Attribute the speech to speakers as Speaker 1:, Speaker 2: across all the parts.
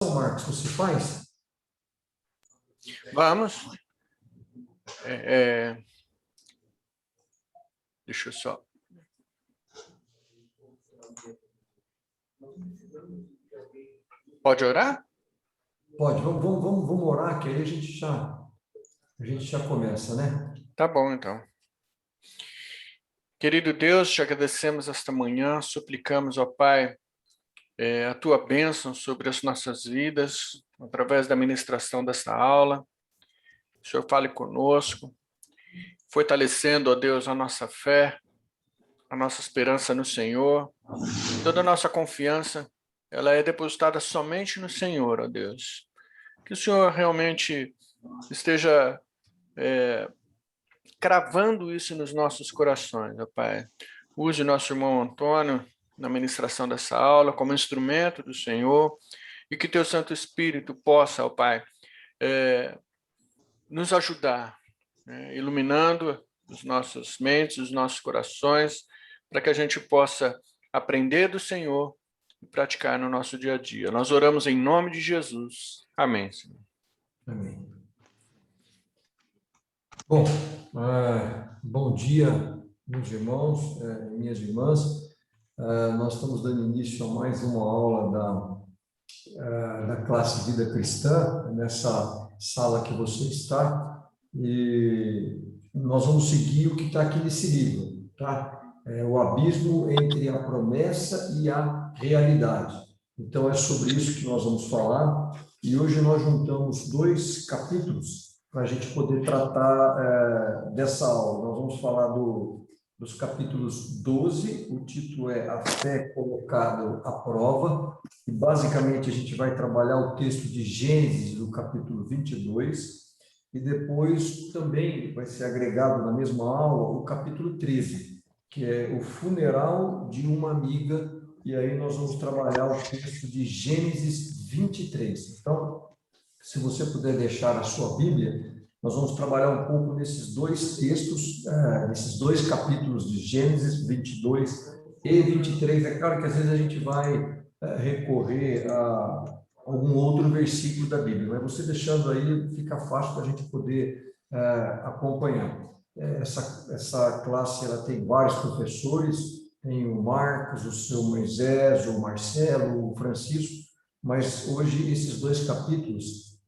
Speaker 1: Marcos, você faz?
Speaker 2: Vamos. Deixa eu só. Pode orar?
Speaker 1: Pode, vamos orar, que aí a gente já começa, né?
Speaker 2: Tá bom, então. Querido Deus, te agradecemos esta manhã, suplicamos, ó Pai, a tua bênção sobre as nossas vidas, através da ministração desta aula. O Senhor fale conosco, fortalecendo, ó Deus, a nossa fé, a nossa esperança no Senhor. Toda a nossa confiança, ela é depositada somente no Senhor, ó Deus. Que o Senhor realmente esteja cravando isso nos nossos corações, ó Pai. Use o nosso irmão Antônio na ministração dessa aula como instrumento do Senhor e que teu Santo Espírito possa, ó Pai, nos ajudar, iluminando as nossas mentes, os nossos corações, para que a gente possa aprender do Senhor e praticar no nosso dia a dia. Nós oramos em nome de Jesus. Amém, Senhor.
Speaker 1: Amém. Bom, bom dia, meus irmãos, minhas irmãs. Nós estamos dando início a mais uma aula da classe Vida Cristã, nessa sala que você está, e nós vamos seguir o que está aqui nesse livro, tá? O abismo entre a promessa e a realidade. Então, é sobre isso que nós vamos falar, e hoje nós juntamos 2 capítulos para a gente poder tratar dessa aula. Nós vamos falar dos capítulos 12, o título é A Fé Colocada à Prova, e basicamente a gente vai trabalhar o texto de Gênesis, do capítulo 22, e depois também vai ser agregado na mesma aula o capítulo 13, que é o funeral de uma amiga, e aí nós vamos trabalhar o texto de Gênesis 23. Então, se você puder deixar a sua Bíblia, nós vamos trabalhar um pouco nesses 2 textos, nesses 2 capítulos de Gênesis 22 e 23. É claro que às vezes a gente vai recorrer a algum outro versículo da Bíblia, mas você deixando aí, fica fácil para a gente poder acompanhar. Essa classe ela tem vários professores, tem o Marcos, o seu Moisés, o Marcelo, o Francisco, mas hoje esses 2 capítulos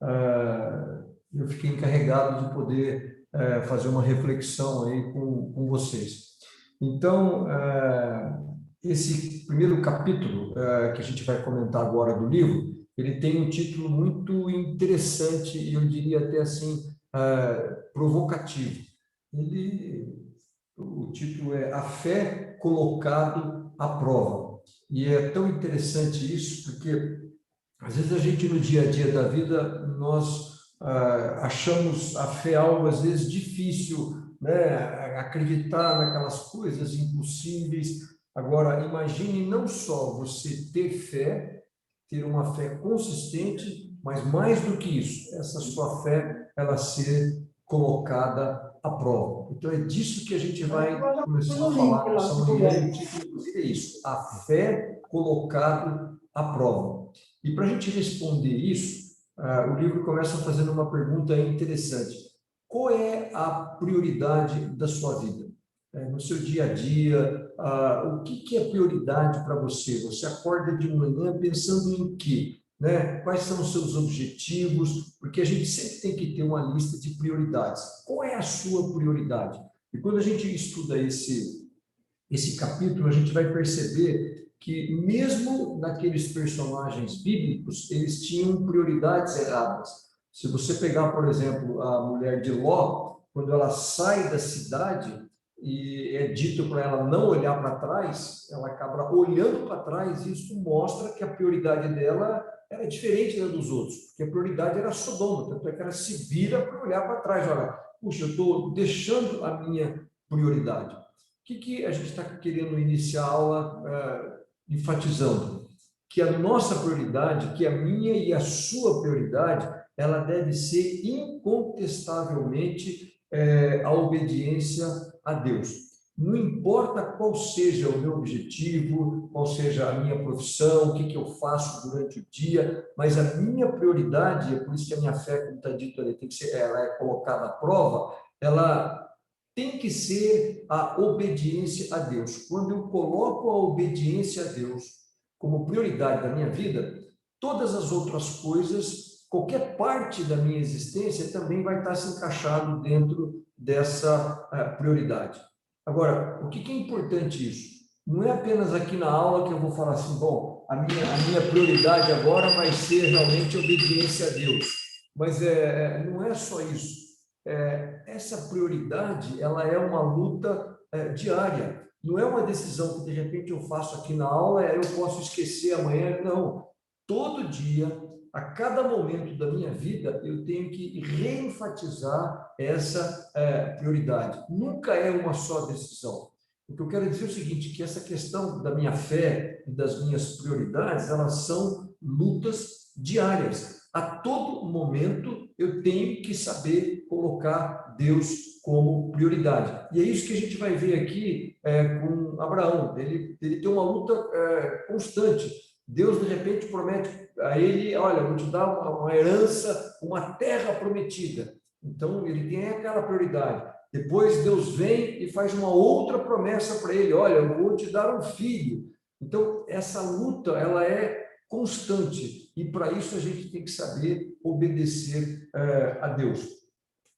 Speaker 1: eu fiquei encarregado de poder fazer uma reflexão aí com vocês. Então, esse primeiro capítulo que a gente vai comentar agora do livro, ele tem um título muito interessante e eu diria até assim, provocativo. O título é A Fé Colocado à Prova. E é tão interessante isso, porque às vezes a gente no dia a dia da vida, nós achamos a fé algo às vezes difícil, né? Acreditar naquelas coisas impossíveis. Agora, imagine não só você ter fé, ter uma fé consistente, mas mais do que isso, essa sua fé, ela ser colocada à prova. Então, é disso que a gente vai começar a falar nessa manhã, e o título, inclusive, é isso, a fé colocada à prova. E para a gente responder isso, o livro começa fazendo uma pergunta interessante. Qual é a prioridade da sua vida? No seu dia a dia, o que é prioridade para você? Você acorda de manhã pensando em quê? Né? Quais são os seus objetivos? Porque a gente sempre tem que ter uma lista de prioridades. Qual é a sua prioridade? E quando a gente estuda esse capítulo, a gente vai perceber que mesmo naqueles personagens bíblicos, eles tinham prioridades erradas. Se você pegar, por exemplo, a mulher de Ló, quando ela sai da cidade e é dito para ela não olhar para trás, ela acaba olhando para trás, e isso mostra que a prioridade dela era diferente da dos outros, porque a prioridade era Sodoma, tanto é que ela se vira para olhar para trás. Olha, puxa, eu estou deixando a minha prioridade. O que a gente está querendo iniciar a aula enfatizando? Que a nossa prioridade, que a minha e a sua prioridade, ela deve ser incontestavelmente a obediência a Deus. Não importa qual seja o meu objetivo, qual seja a minha profissão, o que eu faço durante o dia, mas a minha prioridade, é por isso que a minha fé, como está dito ali, tem que ser, ela é colocada à prova, ela tem que ser a obediência a Deus. Quando eu coloco a obediência a Deus como prioridade da minha vida, todas as outras coisas, qualquer parte da minha existência também vai estar se encaixado dentro dessa prioridade. Agora, o que é importante isso? Não é apenas aqui na aula que eu vou falar assim, bom, a minha prioridade agora vai ser realmente obediência a Deus. Mas não é só isso. Essa prioridade, ela é uma luta diária. Não é uma decisão que, de repente, eu faço aqui na aula, eu posso esquecer amanhã. Não. Todo dia, a cada momento da minha vida, eu tenho que reenfatizar essa prioridade. Nunca é uma só decisão. O que eu quero dizer é o seguinte, que essa questão da minha fé e das minhas prioridades, elas são lutas diárias. A todo momento, eu tenho que saber colocar Deus como prioridade. E é isso que a gente vai ver aqui com Abraão. Ele tem uma luta constante. Deus, de repente, promete a ele, olha, vou te dar uma herança, uma terra prometida. Então, ele tem aquela prioridade. Depois, Deus vem e faz uma outra promessa para ele, olha, eu vou te dar um filho. Então, essa luta, ela é constante. E, para isso, a gente tem que saber obedecer a Deus.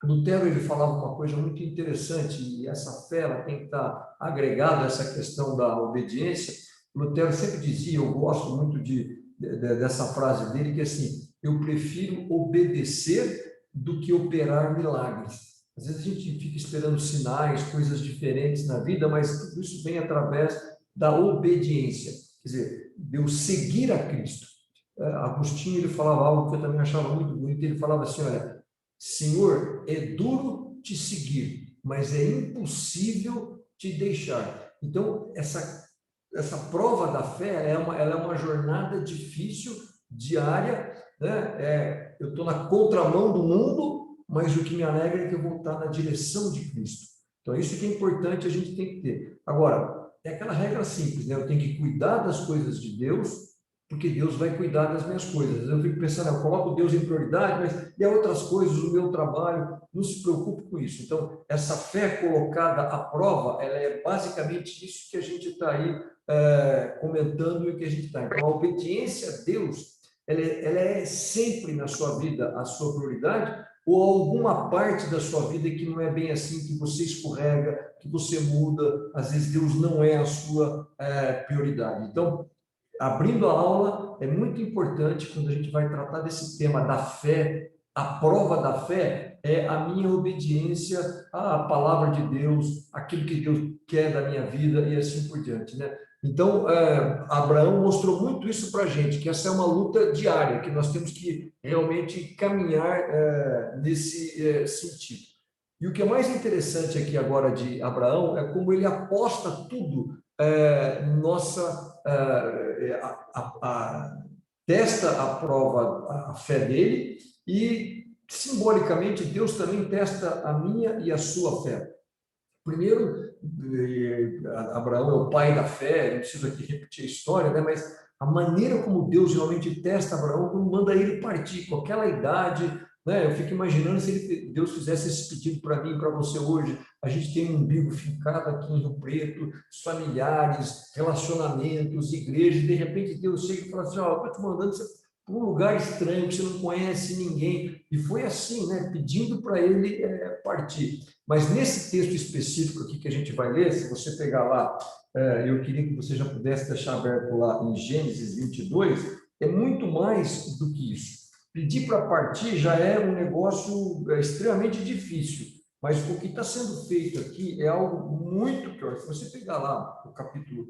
Speaker 1: Lutero, ele falava uma coisa muito interessante, e essa fé, ela tem que estar agregada a essa questão da obediência. Lutero sempre dizia, eu gosto muito dessa frase dele, que é assim, eu prefiro obedecer do que operar milagres. Às vezes a gente fica esperando sinais, coisas diferentes na vida, mas tudo isso vem através da obediência. Quer dizer, de eu seguir a Cristo. Agostinho, ele falava algo que eu também achava muito bonito, ele falava assim, olha, Senhor, é duro te seguir, mas é impossível te deixar. Então, essa prova da fé ela é uma jornada difícil, diária, né? Eu estou na contramão do mundo, mas o que me alegra é que eu vou estar na direção de Cristo. Então, isso que é importante, a gente tem que ter. Agora, é aquela regra simples, né? Eu tenho que cuidar das coisas de Deus, porque Deus vai cuidar das minhas coisas. Eu fico pensando, eu coloco Deus em prioridade, mas e outras coisas, o meu trabalho, não se preocupe com isso. Então, essa fé colocada à prova, ela é basicamente isso que a gente está aí comentando e que a gente está. Então, a obediência a Deus, ela é sempre na sua vida a sua prioridade, ou alguma parte da sua vida que não é bem assim, que você escorrega, que você muda, às vezes Deus não é a sua prioridade. Então, abrindo a aula, é muito importante quando a gente vai tratar desse tema da fé, a prova da fé é a minha obediência à palavra de Deus, aquilo que Deus quer da minha vida e assim por diante, né? Então, Abraão mostrou muito isso para a gente, que essa é uma luta diária, que nós temos que realmente caminhar nesse sentido. E o que é mais interessante aqui agora de Abraão é como ele aposta tudo testa a prova, a fé dele, e simbolicamente Deus também testa a minha e a sua fé. Primeiro, Abraão é o pai da fé, não preciso aqui repetir a história, né? Mas a maneira como Deus realmente testa Abraão, quando manda ele partir com aquela idade, né? Eu fico imaginando se Deus fizesse esse pedido para mim, para você hoje. A gente tem um umbigo fincado aqui em Rio Preto, familiares, relacionamentos, igrejas, e de repente Deus chega e fala assim, ó, estou te mandando para um lugar estranho, que você não conhece ninguém. E foi assim, né? Pedindo para ele partir. Mas nesse texto específico aqui que a gente vai ler, se você pegar lá, eu queria que você já pudesse deixar aberto lá em Gênesis 22, é muito mais do que isso. Pedir para partir já é um negócio extremamente difícil, mas o que está sendo feito aqui é algo muito pior. Se você pegar lá o capítulo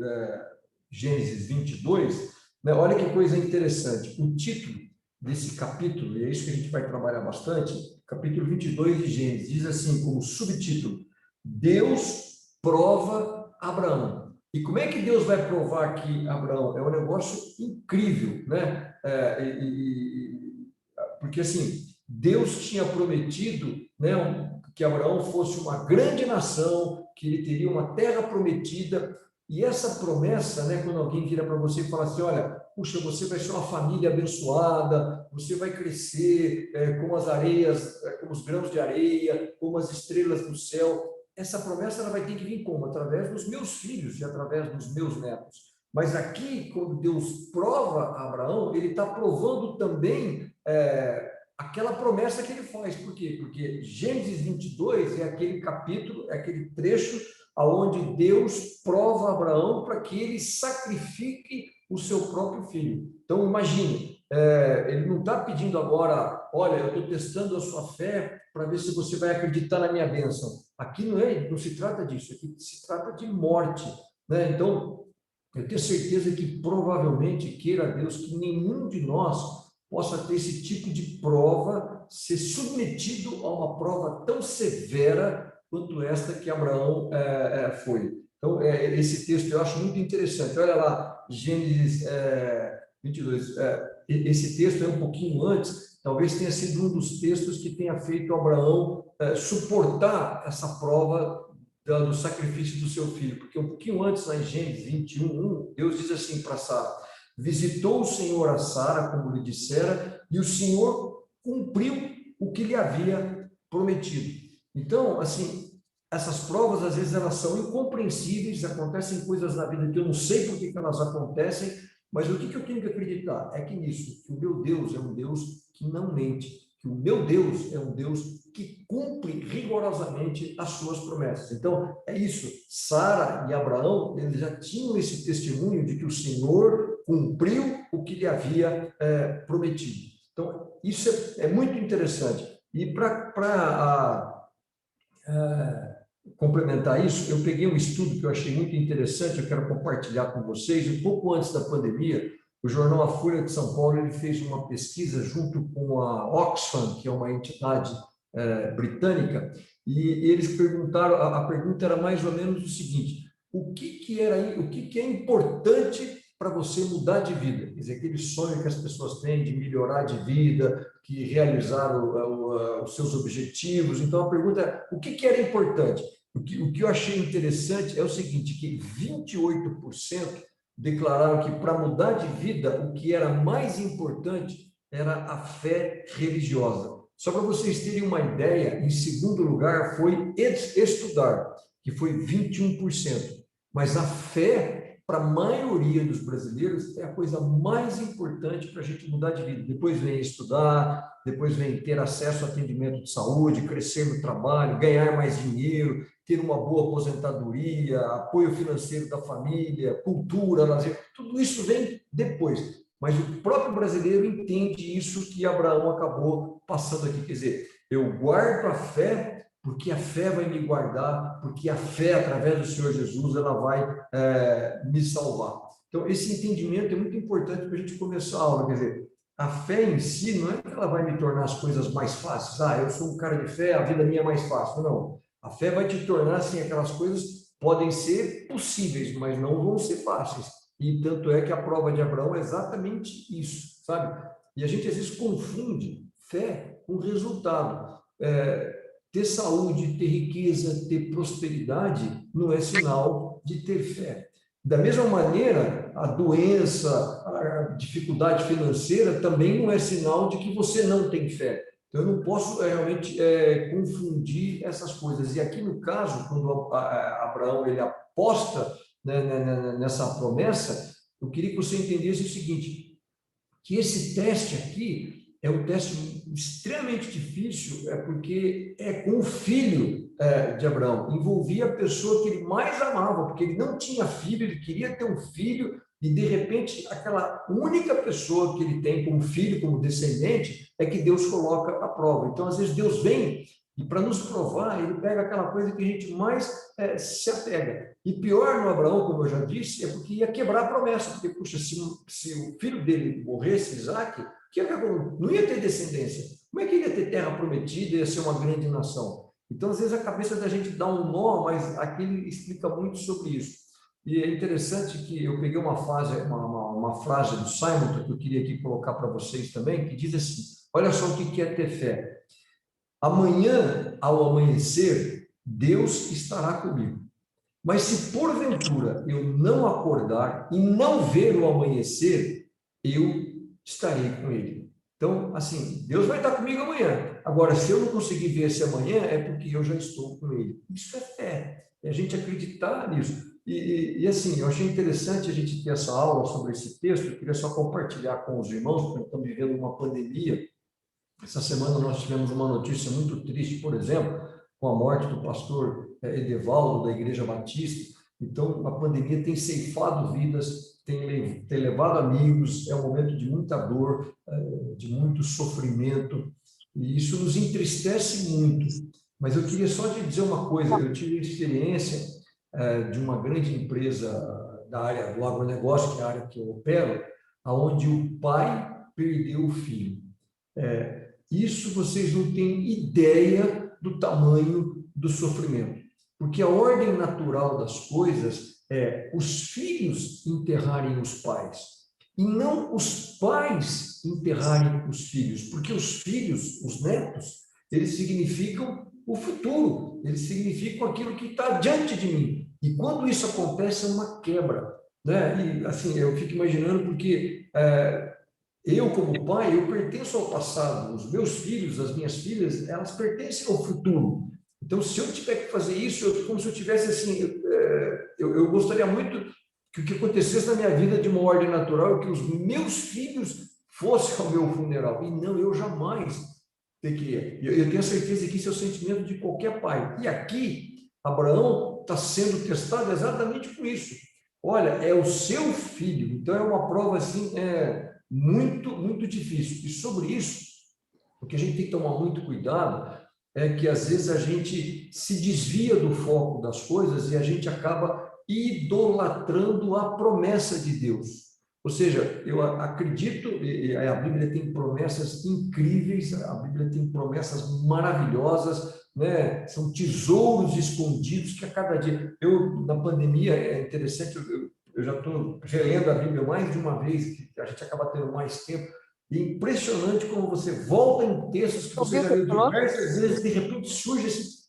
Speaker 1: Gênesis 22, né, olha que coisa interessante. O título desse capítulo, e é isso que a gente vai trabalhar bastante, capítulo 22 de Gênesis, diz assim, como subtítulo, Deus prova Abraão. E como é que Deus vai provar aqui Abraão? É um negócio incrível, né? Porque assim, Deus tinha prometido, né, que Abraão fosse uma grande nação, que ele teria uma terra prometida. E essa promessa, né, quando alguém vira para você e fala assim, olha, puxa, você vai ser uma família abençoada, você vai crescer como as areias, como os grãos de areia, como as estrelas do céu. Essa promessa ela vai ter que vir como? Através dos meus filhos e através dos meus netos. Mas aqui, quando Deus prova a Abraão, ele está provando também aquela promessa que ele faz. Por quê? Porque Gênesis 22 é aquele capítulo, é aquele trecho onde Deus prova Abraão para que ele sacrifique o seu próprio filho. Então, imagine, ele não está pedindo agora, olha, eu estou testando a sua fé para ver se você vai acreditar na minha bênção. Aqui não se trata disso, aqui se trata de morte, né? Então, eu tenho certeza que provavelmente queira Deus que nenhum de nós possa ter esse tipo de prova, ser submetido a uma prova tão severa quanto esta que Abraão foi. Então, esse texto eu acho muito interessante. Olha lá, Gênesis 22. Esse texto é um pouquinho antes, talvez tenha sido um dos textos que tenha feito Abraão suportar essa prova do sacrifício do seu filho. Porque um pouquinho antes, lá em Gênesis 21, Deus diz assim para Sara, visitou o Senhor a Sara, como lhe dissera, e o Senhor cumpriu o que lhe havia prometido. Então, assim, essas provas, às vezes, elas são incompreensíveis, acontecem coisas na vida que eu não sei por que elas acontecem, mas o que eu tenho que acreditar? É que nisso, que o meu Deus é um Deus que não mente, que o meu Deus é um Deus que cumpre rigorosamente as suas promessas. Então, é isso. Sara e Abraão, eles já tinham esse testemunho de que o Senhor cumpriu o que lhe havia prometido. Então, isso é muito interessante. E para complementar isso, eu peguei um estudo que eu achei muito interessante, eu quero compartilhar com vocês. Um pouco antes da pandemia, o jornal A Folha de São Paulo ele fez uma pesquisa junto com a Oxfam, que é uma entidade britânica, e eles perguntaram, a pergunta era mais ou menos o seguinte, o que é importante para você mudar de vida? Quer dizer, aquele sonho que as pessoas têm de melhorar de vida, que realizar os seus objetivos. Então, a pergunta é, o que era importante? O que eu achei interessante é o seguinte, que 28% declararam que para mudar de vida, o que era mais importante era a fé religiosa. Só para vocês terem uma ideia, em segundo lugar foi estudar, que foi 21%. Mas a fé, para a maioria dos brasileiros, é a coisa mais importante para a gente mudar de vida. Depois vem estudar, depois vem ter acesso a atendimento de saúde, crescer no trabalho, ganhar mais dinheiro, ter uma boa aposentadoria, apoio financeiro da família, cultura, lazer, tudo isso vem depois. Mas o próprio brasileiro entende isso que Abraão acabou passando aqui. Quer dizer, eu guardo a fé porque a fé vai me guardar, porque a fé, através do Senhor Jesus, ela vai me salvar. Então, esse entendimento é muito importante para a gente começar a aula. Quer dizer, a fé em si não é que ela vai me tornar as coisas mais fáceis. Ah, eu sou um cara de fé, a vida minha é mais fácil. Não. A fé vai te tornar, assim, aquelas coisas podem ser possíveis, mas não vão ser fáceis. E tanto é que a prova de Abraão é exatamente isso, sabe? E a gente, às vezes, confunde fé com resultado. Ter saúde, ter riqueza, ter prosperidade não é sinal de ter fé. Da mesma maneira, a doença, a dificuldade financeira também não é sinal de que você não tem fé. Então, eu não posso realmente confundir essas coisas. E aqui no caso, quando Abraão ele aposta nessa promessa, eu queria que você entendesse o seguinte, que esse teste aqui é um teste extremamente difícil, porque é com o filho de Abraão, envolvia a pessoa que ele mais amava, porque ele não tinha filho, ele queria ter um filho, e de repente aquela única pessoa que ele tem como filho, como descendente, é que Deus coloca à prova. Então, às vezes, Deus vem e para nos provar, ele pega aquela coisa que a gente mais se apega. E pior no Abraão, como eu já disse, é porque ia quebrar a promessa, porque, puxa, se o filho dele morresse, Isaac, não ia ter descendência. Como é que ele ia ter terra prometida, ia ser uma grande nação? Então, às vezes, a cabeça da gente dá um nó, mas aqui ele explica muito sobre isso. E é interessante que eu peguei uma frase do Simon, que eu queria aqui colocar para vocês também, que diz assim, olha só o que é ter fé. Amanhã, ao amanhecer, Deus estará comigo. Mas se porventura eu não acordar e não ver o amanhecer, eu estarei com ele. Então, assim, Deus vai estar comigo amanhã. Agora, se eu não conseguir ver esse amanhã, é porque eu já estou com ele. Isso é fé, é a gente acreditar nisso. Assim, eu achei interessante a gente ter essa aula sobre esse texto. Eu queria só compartilhar com os irmãos, porque estamos vivendo uma pandemia. Essa semana nós tivemos uma notícia muito triste, por exemplo, com a morte do pastor Edevaldo, da Igreja Batista. Então, a pandemia tem ceifado vidas, tem levado amigos, é um momento de muita dor, de muito sofrimento, e isso nos entristece muito. Mas eu queria só te dizer uma coisa, eu tive a experiência de uma grande empresa da área do agronegócio, que é a área que eu opero, onde o pai perdeu o filho. Isso vocês não têm ideia do tamanho do sofrimento. Porque a ordem natural das coisas é os filhos enterrarem os pais, e não os pais enterrarem os filhos, porque os filhos, os netos, eles significam o futuro, eles significam aquilo que está diante de mim. E quando isso acontece, é uma quebra. Né? E assim, eu fico imaginando porque eu, como pai, eu pertenço ao passado. Os meus filhos, as minhas filhas, elas pertencem ao futuro. Então, se eu tiver que fazer isso, como se eu tivesse assim, eu gostaria muito que o que acontecesse na minha vida de uma ordem natural é que os meus filhos fossem ao meu funeral. E não, eu jamais teria. Eu tenho certeza que isso é o sentimento de qualquer pai. E aqui, Abraão está sendo testado exatamente com isso. Olha, é o seu filho. Então, é uma prova assim, muito, muito difícil. E sobre isso, o que a gente tem que tomar muito cuidado é que, às vezes, a gente se desvia do foco das coisas e a gente acaba idolatrando a promessa de Deus. Ou seja, eu acredito, e a Bíblia tem promessas incríveis, a Bíblia tem promessas maravilhosas, né? São tesouros escondidos que a cada dia... na pandemia, é interessante, eu já estou relendo a Bíblia mais de uma vez, que a gente acaba tendo mais tempo. E é impressionante como você volta em textos que você já leu diversas vezes e de repente surge esse...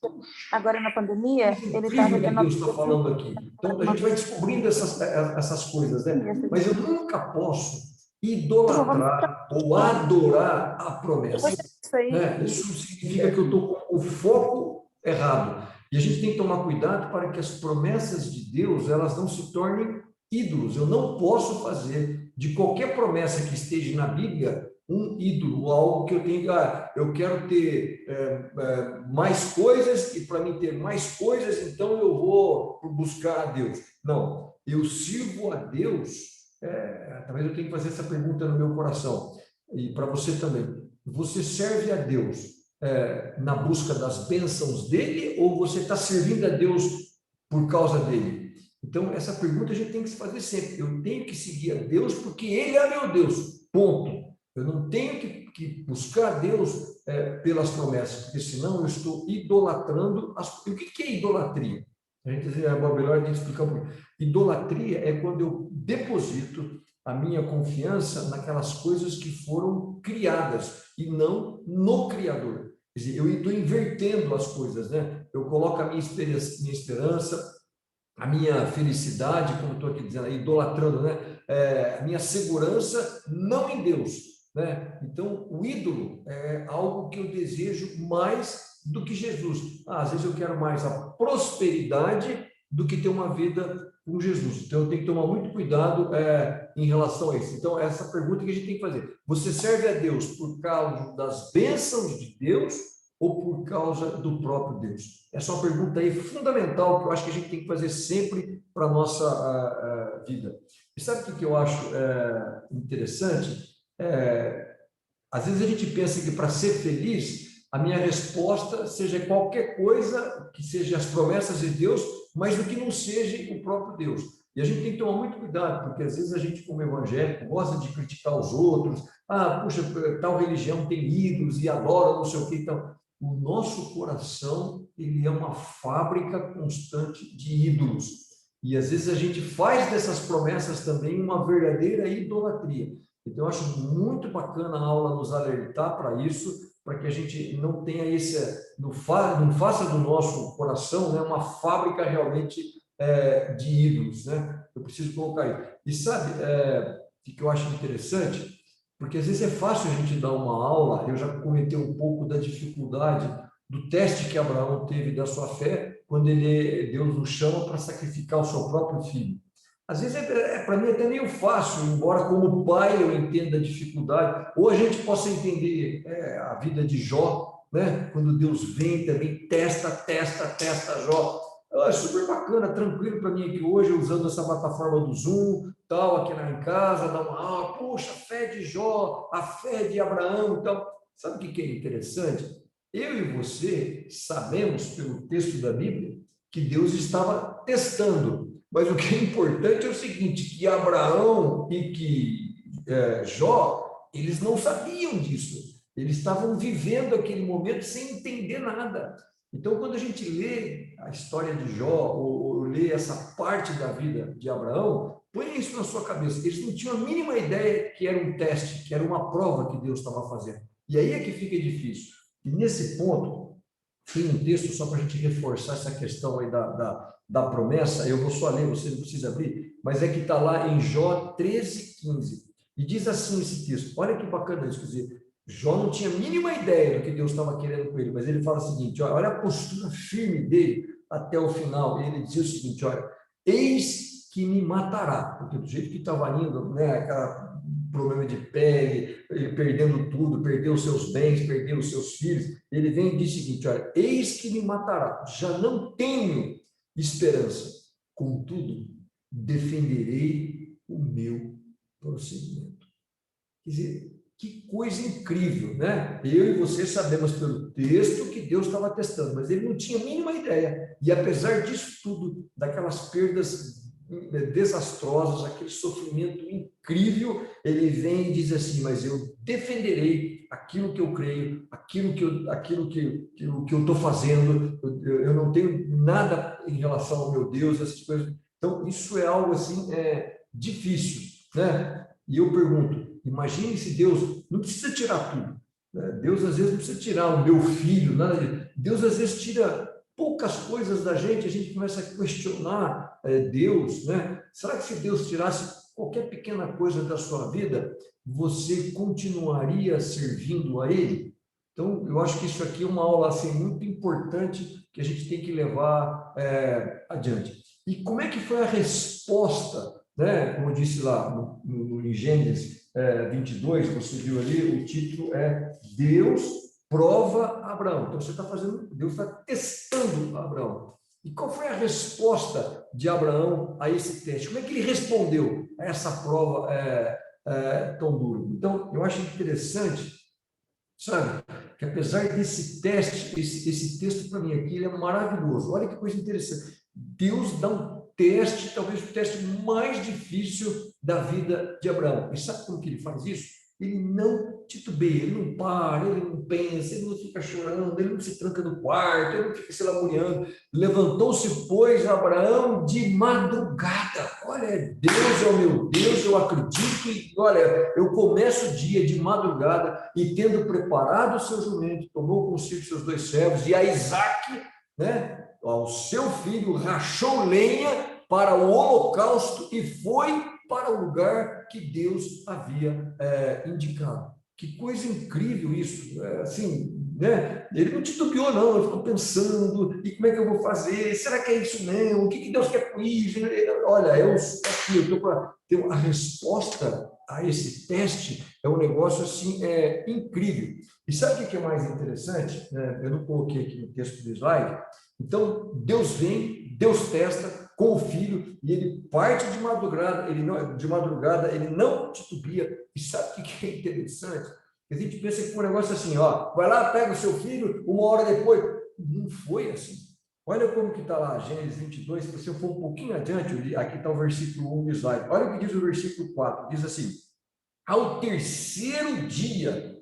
Speaker 3: Agora, na pandemia, ele
Speaker 1: estava... que Deus está falando aqui. Então, a gente vai descobrindo essas coisas, né? Mas eu nunca posso idolatrar ou adorar a promessa. Né? Isso significa que eu estou com o foco errado. E a gente tem que tomar cuidado para que as promessas de Deus, elas não se tornem ídolos. Eu não posso fazer de qualquer promessa que esteja na Bíblia um ídolo, algo que eu tenho, eu quero ter mais coisas, e para mim ter mais coisas, então eu vou buscar a Deus. Não, eu sirvo a Deus, talvez eu tenha que fazer essa pergunta no meu coração, e para você também. Você serve a Deus na busca das bênçãos dele, ou você está servindo a Deus por causa dele? Então, essa pergunta a gente tem que se fazer sempre. Eu tenho que seguir a Deus porque ele é meu Deus, ponto. Eu não tenho que buscar a Deus pelas promessas, porque senão eu estou idolatrando. E o que é idolatria? A gente é melhor a gente explicar um pouquinho. Idolatria é quando eu deposito a minha confiança naquelas coisas que foram criadas e não no Criador. Quer dizer, eu estou invertendo as coisas, né? Eu coloco a minha esperança, a minha felicidade, como estou aqui dizendo, idolatrando, né? A minha segurança não em Deus, né? Então, o ídolo é algo que eu desejo mais do que Jesus. Às vezes eu quero mais a prosperidade do que ter uma vida com Jesus. Então, eu tenho que tomar muito cuidado em relação a isso. Então, essa pergunta que a gente tem que fazer. Você serve a Deus por causa das bênçãos de Deus ou por causa do próprio Deus? Essa é uma pergunta aí fundamental que eu acho que a gente tem que fazer sempre para a nossa vida. E sabe o que eu acho interessante? Às vezes a gente pensa que para ser feliz, a minha resposta seja qualquer coisa que seja as promessas de Deus, mas do que não seja o próprio Deus. E a gente tem que tomar muito cuidado, porque às vezes a gente, como evangélico, gosta de criticar os outros. Puxa, tal religião tem ídolos e adora não sei o que. Então, o nosso coração, ele é uma fábrica constante de ídolos. E às vezes a gente faz dessas promessas também uma verdadeira idolatria. Então, eu acho muito bacana a aula nos alertar para isso, para que a gente não tenha não faça do nosso coração, né, uma fábrica realmente de ídolos, né? Eu preciso colocar isso. E sabe, o que eu acho interessante? Porque às vezes é fácil a gente dar uma aula, eu já comentei um pouco da dificuldade do teste que Abraão teve da sua fé, quando Deus o chama para sacrificar o seu próprio filho. Às vezes para mim até meio fácil, embora como pai eu entenda a dificuldade, ou a gente possa entender a vida de Jó, né? Quando Deus vem também, testa Jó. É super bacana, tranquilo para mim aqui hoje, usando essa plataforma do Zoom, tal, aqui em casa, dar uma aula, poxa, a fé de Jó, a fé de Abraão, então, sabe o que é interessante? Eu e você sabemos, pelo texto da Bíblia, que Deus estava testando, mas o que é importante é o seguinte, que Abraão e que Jó, eles não sabiam disso, eles estavam vivendo aquele momento sem entender nada. Então, quando a gente lê a história de Jó, ou lê essa parte da vida de Abraão, põe isso na sua cabeça. Eles não tinham a mínima ideia que era um teste, que era uma prova que Deus estava fazendo. E aí é que fica difícil. E nesse ponto, tem um texto só para a gente reforçar essa questão aí da promessa. Eu vou só ler, você não precisa abrir, mas é que está lá em Jó 13:15. E diz assim esse texto. Olha que bacana isso, quer dizer, Jó não tinha a mínima ideia do que Deus estava querendo com ele, mas ele fala o seguinte, olha a postura firme dele até o final. Ele dizia o seguinte, olha, eis que me matará, porque do jeito que estava indo, né, aquele problema de pele, ele perdendo tudo, perdeu os seus bens, perdeu os seus filhos, ele vem e diz o seguinte, olha, eis que me matará, já não tenho esperança, contudo, defenderei o meu procedimento. Quer dizer, que coisa incrível, né? Eu e você sabemos pelo texto que Deus estava testando, mas ele não tinha a mínima ideia. E apesar disso tudo, daquelas perdas desastrosas, aquele sofrimento incrível, ele vem e diz assim, mas eu defenderei aquilo que eu creio, aquilo que eu estou fazendo, eu não tenho nada em relação ao meu Deus, essas coisas. Então, isso é algo assim difícil, né? E eu pergunto, imagine se Deus não precisa tirar tudo, né? Deus às vezes não precisa tirar o meu filho, nada disso. Deus às vezes tira poucas coisas da gente, a gente começa a questionar Deus, né? Será que se Deus tirasse qualquer pequena coisa da sua vida, você continuaria servindo a Ele? Então, eu acho que isso aqui é uma aula assim, muito importante que a gente tem que levar adiante. E como é que foi a resposta, né? Como eu disse lá no Gênesis 22, você viu ali, o título é Deus prova Abraão. Então, você está fazendo, Deus está testando Abraão. E qual foi a resposta de Abraão a esse teste? Como é que ele respondeu a essa prova tão dura? Então, eu acho interessante, sabe, que apesar desse teste, esse texto para mim aqui, ele é maravilhoso. Olha que coisa interessante. Deus dá um teste, talvez o teste mais difícil da vida de Abraão. E sabe como que ele faz isso? Ele não titubeia, ele não para, ele não pensa, ele não fica chorando, ele não se tranca no quarto, ele não fica se lamuriando. Levantou-se, pois, Abraão de madrugada. Olha, Deus é o meu Deus, eu acredito, e olha, eu começo o dia de madrugada e tendo preparado o seu jumento, tomou consigo seus 2 servos e a Isaque, né, ao seu filho, rachou lenha para o holocausto e foi para o lugar que Deus havia indicado. Que coisa incrível isso, assim, né? Ele não titubeou, não, ele ficou pensando, e como é que eu vou fazer? Será que é isso mesmo? O que Deus quer com isso? Olha, eu estou para ter a resposta a esse teste, é um negócio assim, incrível. E sabe o que é mais interessante? Eu não coloquei aqui no texto do slide. Então, Deus vem, Deus testa com o filho, e ele parte de madrugada, ele não titubia. E sabe o que é interessante? A gente pensa que foi um negócio assim, ó, vai lá, pega o seu filho, 1 hora depois. Não foi assim. Olha como que está lá, Gênesis 22, se você for um pouquinho adiante, aqui está o versículo 1 do slide. Olha o que diz o versículo 4, diz assim, ao terceiro dia,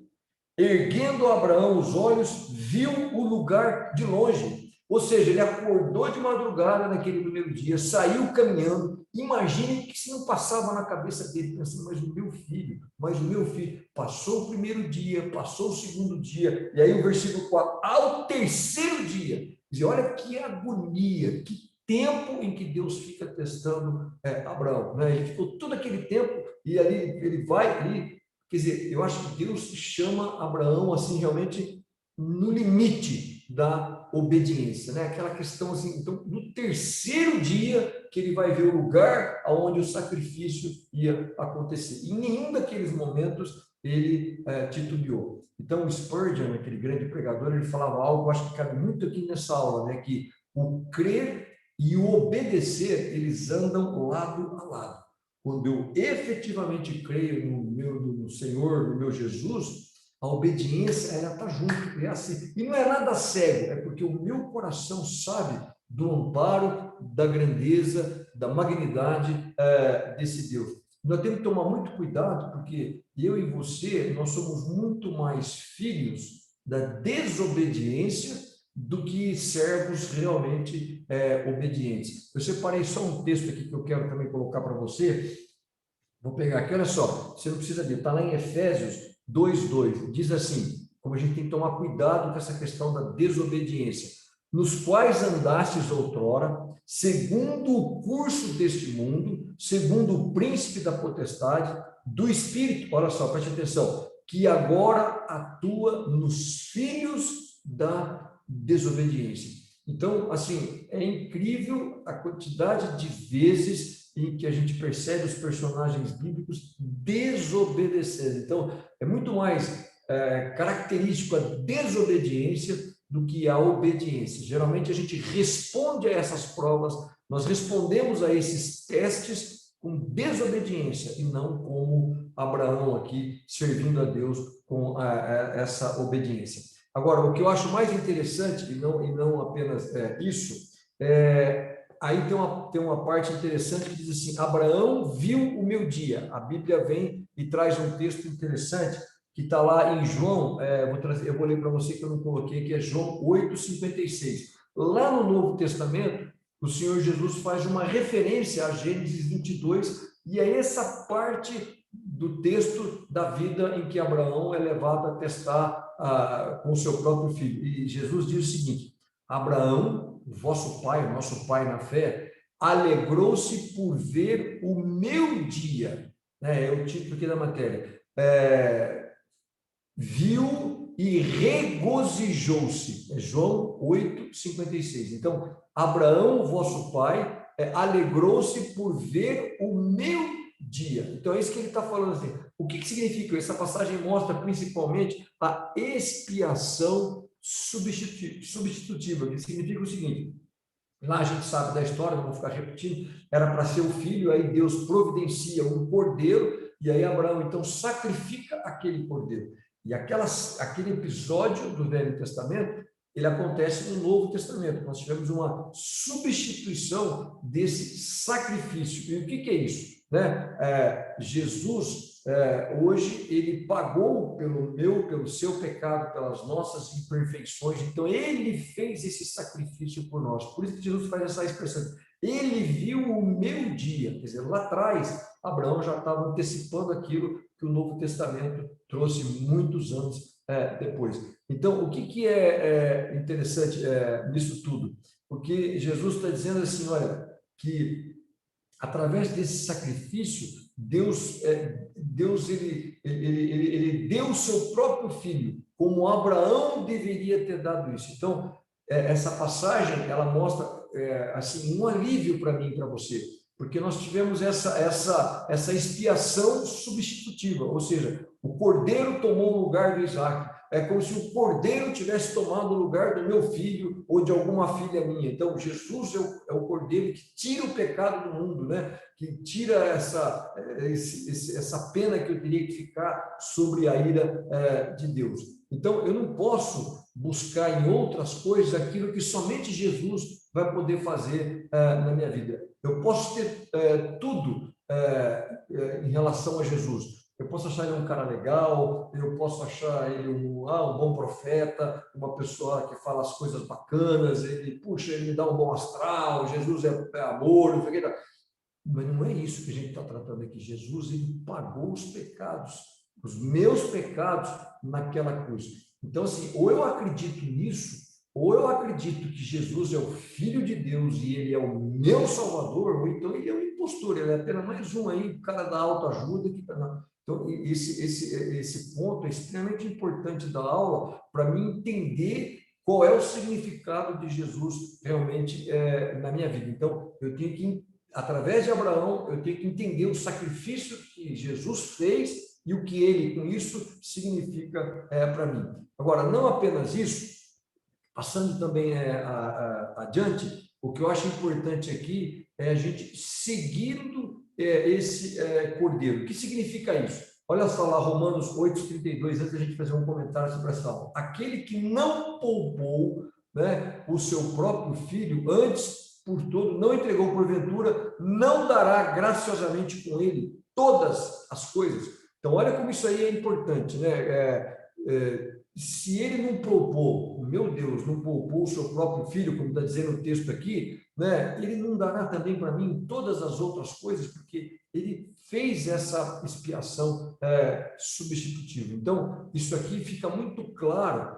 Speaker 1: erguendo Abraão os olhos, viu o lugar de longe. Ou seja, ele acordou de madrugada naquele primeiro dia, saiu caminhando. Imagine que se não passava na cabeça dele, pensando, mas o meu filho, passou o primeiro dia, passou o segundo dia, e aí o versículo 4, ao terceiro dia, diz, olha que agonia, que tempo em que Deus fica testando Abraão, né? Ele ficou todo aquele tempo e ali ele vai ali, quer dizer, eu acho que Deus chama Abraão assim realmente no limite da obediência, né? Aquela questão assim, então no terceiro dia que ele vai ver o lugar aonde o sacrifício ia acontecer. E em nenhum daqueles momentos ele titubeou. Então o Spurgeon, aquele grande pregador, ele falava algo, acho que cabe muito aqui nessa aula, né? Que o crer e o obedecer, eles andam lado a lado. Quando eu efetivamente creio no Senhor, no meu Jesus, a obediência, ela está junto, é assim. E não é nada cego, é porque o meu coração sabe do amparo, da grandeza, da magnidade desse Deus. Nós temos que tomar muito cuidado, porque eu e você, nós somos muito mais filhos da desobediência do que servos realmente obedientes. Eu separei só um texto aqui que eu quero também colocar para você. Vou pegar aqui, olha só, você não precisa ver, está lá em Efésios 2:2, diz assim, como a gente tem que tomar cuidado com essa questão da desobediência, nos quais andastes outrora, segundo o curso deste mundo, segundo o príncipe da potestade, do Espírito, olha só, preste atenção, que agora atua nos filhos da desobediência. Então, assim, é incrível a quantidade de vezes em que a gente percebe os personagens bíblicos desobedecendo. Então, é muito mais característico a desobediência do que a obediência. Geralmente, a gente responde a essas provas, nós respondemos a esses testes com desobediência e não como Abraão aqui, servindo a Deus com essa obediência. Agora, o que eu acho mais interessante, e não apenas isso, aí tem uma parte interessante que diz assim, Abraão viu o meu dia. A Bíblia vem e traz um texto interessante que está lá em João, eu vou ler para você que eu não coloquei, que é João 8:56. Lá no Novo Testamento, o Senhor Jesus faz uma referência a Gênesis 22, e é essa parte do texto da vida em que Abraão é levado a testar com o seu próprio filho. E Jesus diz o seguinte, Abraão, o vosso pai, o nosso pai na fé, alegrou-se por ver o meu dia, né? É o título aqui da matéria, viu e regozijou-se, é João 8:56. Então, Abraão, vosso pai, alegrou-se por ver o meu dia. Então, é isso que ele está falando assim. O que significa? Essa passagem mostra principalmente a expiação substitutiva, que significa o seguinte, lá a gente sabe da história, não vou ficar repetindo, era para ser o filho, aí Deus providencia um cordeiro, e aí Abraão então sacrifica aquele cordeiro. E aquele episódio do Velho Testamento, ele acontece no Novo Testamento. Nós tivemos uma substituição desse sacrifício. E o que é isso? Jesus, hoje, ele pagou pelo seu pecado, pelas nossas imperfeições. Então, ele fez esse sacrifício por nós. Por isso que Jesus faz essa expressão. Ele viu o meu dia. Quer dizer, lá atrás, Abraão já estava antecipando aquilo que o Novo Testamento trouxe muitos anos depois. Então, o que é interessante nisso tudo? Porque Jesus está dizendo assim, olha, que através desse sacrifício, Deus ele deu o seu próprio filho, como Abraão deveria ter dado isso. Então, essa passagem, ela mostra assim, um alívio para mim e para você, porque nós tivemos essa expiação substitutiva, ou seja, o cordeiro tomou o lugar do Isaac. É como se o cordeiro tivesse tomado o lugar do meu filho ou de alguma filha minha. Então, Jesus é o cordeiro que tira o pecado do mundo, né? Que tira essa pena que eu teria que ficar sobre a ira de Deus. Então, eu não posso buscar em outras coisas aquilo que somente Jesus vai poder fazer na minha vida. Eu posso ter tudo em relação a Jesus. Eu posso achar ele um cara legal, eu posso achar ele um bom profeta, uma pessoa que fala as coisas bacanas, ele me dá um bom astral, Jesus é amor, não sei o que. Mas não é isso que a gente está tratando aqui. Jesus, ele pagou os pecados, os meus pecados naquela cruz. Então, assim, ou eu acredito nisso, ou eu acredito que Jesus é o Filho de Deus e ele é o meu Salvador, ou então ele é um impostor, ele é apenas mais um aí, o cara da autoajuda. Então, esse ponto é extremamente importante da aula para mim entender qual é o significado de Jesus realmente na minha vida. Então, eu tenho que, através de Abraão, eu tenho que entender o sacrifício que Jesus fez e o que ele, com isso, significa para mim. Agora, não apenas isso, passando também adiante, o que eu acho importante aqui é a gente seguindo esse cordeiro. O que significa isso? Olha só lá, Romanos 8:32, antes da gente fazer um comentário sobre essa aula. Aquele que não poupou, né, o seu próprio filho, antes, por todo, não entregou porventura, não dará graciosamente com ele todas as coisas. Então, olha como isso aí é importante, né? Se ele não poupou, meu Deus, não poupou o seu próprio filho, como está dizendo o texto aqui, né? Ele não dará também para mim todas as outras coisas, porque ele fez essa expiação substitutiva. Então, isso aqui fica muito claro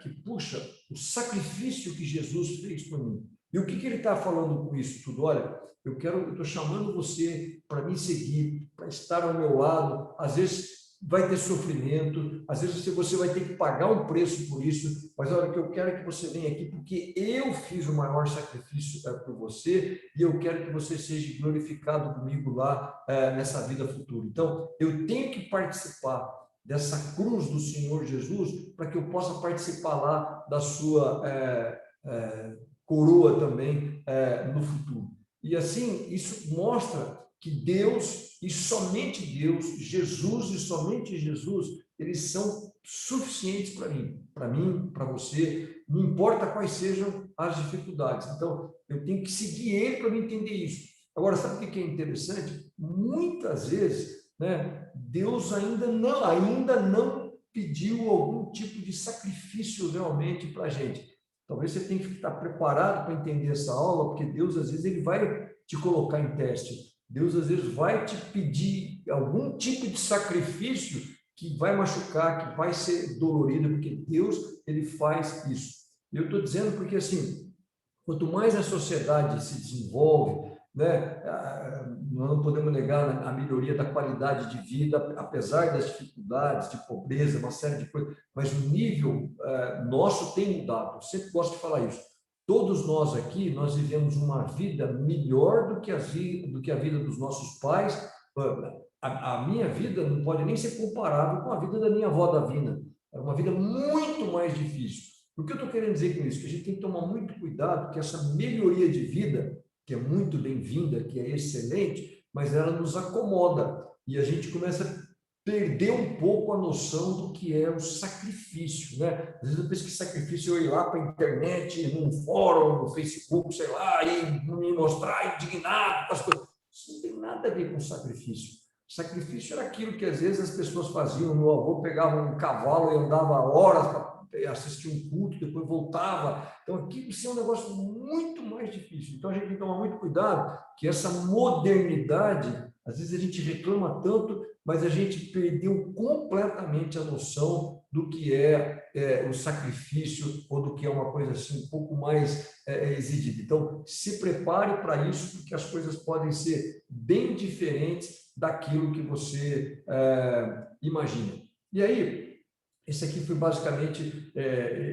Speaker 1: que, puxa, o sacrifício que Jesus fez por mim. E o que ele está falando com isso tudo? Olha, eu estou chamando você para me seguir, para estar ao meu lado. Às vezes vai ter sofrimento, às vezes você vai ter que pagar um preço por isso, mas olha, que eu quero que você venha aqui porque eu fiz o maior sacrifício por você e eu quero que você seja glorificado comigo lá nessa vida futura. Então, eu tenho que participar dessa cruz do Senhor Jesus para que eu possa participar lá da sua coroa também no futuro. E assim, isso mostra que Deus, e somente Deus, Jesus e somente Jesus, eles são suficientes para mim, para você, não importa quais sejam as dificuldades. Então, eu tenho que seguir ele para me entender isso. Agora, sabe o que é interessante? Muitas vezes, né, Deus ainda não pediu algum tipo de sacrifício realmente para a gente. Talvez você tenha que estar preparado para entender essa aula, porque Deus, às vezes, ele vai te colocar em teste. Deus, às vezes, vai te pedir algum tipo de sacrifício que vai machucar, que vai ser dolorido, porque Deus, ele faz isso. E eu estou dizendo porque, assim, quanto mais a sociedade se desenvolve, né, nós não podemos negar a melhoria da qualidade de vida, apesar das dificuldades, de pobreza, uma série de coisas, mas o nível nosso tem mudado. Eu sempre gosto de falar isso. Todos nós aqui, nós vivemos uma vida melhor do que a vida dos nossos pais. A minha vida não pode nem ser comparável com a vida da minha avó Davina. É uma vida muito mais difícil. O que eu estou querendo dizer com isso? Que a gente tem que tomar muito cuidado, porque essa melhoria de vida, que é muito bem-vinda, que é excelente, mas ela nos acomoda e a gente começa a perder um pouco a noção do que é o sacrifício, né? Às vezes eu penso que sacrifício é eu ir lá para a internet, num fórum, no Facebook, sei lá, e me mostrar indignado com as coisas. Isso não tem nada a ver com sacrifício. Sacrifício era aquilo que às vezes as pessoas faziam. Meu avô pegava um cavalo e andava horas para assistir um culto, depois voltava. Então, aquilo é um negócio muito mais difícil. Então, a gente tem que tomar muito cuidado que essa modernidade, às vezes a gente reclama tanto, mas a gente perdeu completamente a noção do que é o sacrifício ou do que é uma coisa assim um pouco mais exigida. Então, se prepare para isso, porque as coisas podem ser bem diferentes daquilo que você imagina. E aí, esse aqui foi basicamente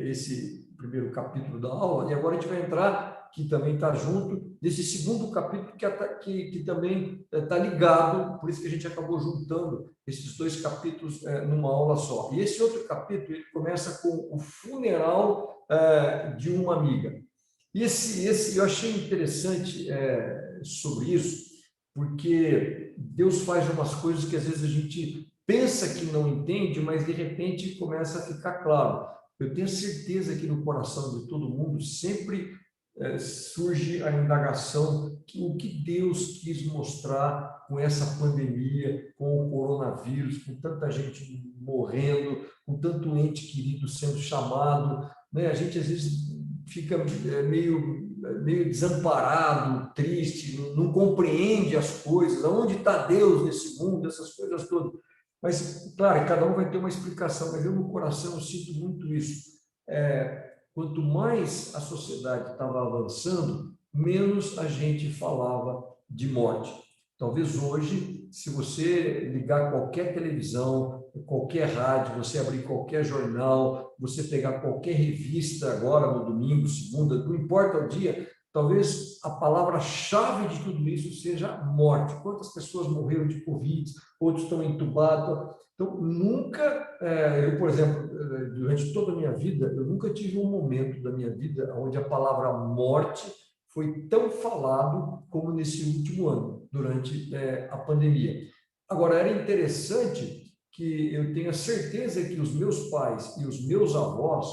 Speaker 1: esse primeiro capítulo da aula, e agora a gente vai entrar, que também está junto, nesse segundo capítulo que também está ligado, por isso que a gente acabou juntando esses dois capítulos numa aula só. E esse outro capítulo, ele começa com o funeral de uma amiga. E esse eu achei interessante sobre isso, porque Deus faz umas coisas que às vezes a gente pensa que não entende, mas de repente começa a ficar claro. Eu tenho certeza que no coração de todo mundo sempre surge a indagação que o que Deus quis mostrar com essa pandemia, com o coronavírus, com tanta gente morrendo, com tanto ente querido sendo chamado, né? A gente às vezes fica meio desamparado, triste, não compreende as coisas, aonde está Deus nesse mundo, essas coisas todas. Mas, claro, cada um vai ter uma explicação, mas eu no coração eu sinto muito isso. quanto mais a sociedade estava avançando, menos a gente falava de morte. Talvez hoje, se você ligar qualquer televisão, qualquer rádio, você abrir qualquer jornal, você pegar qualquer revista agora no domingo, segunda, não importa o dia, talvez a palavra-chave de tudo isso seja morte. Quantas pessoas morreram de Covid, outros estão entubados. Então, nunca, eu, por exemplo, durante toda a minha vida, eu nunca tive um momento da minha vida onde a palavra morte foi tão falado como nesse último ano, durante a pandemia. Agora, era interessante que eu tenho a certeza que os meus pais e os meus avós,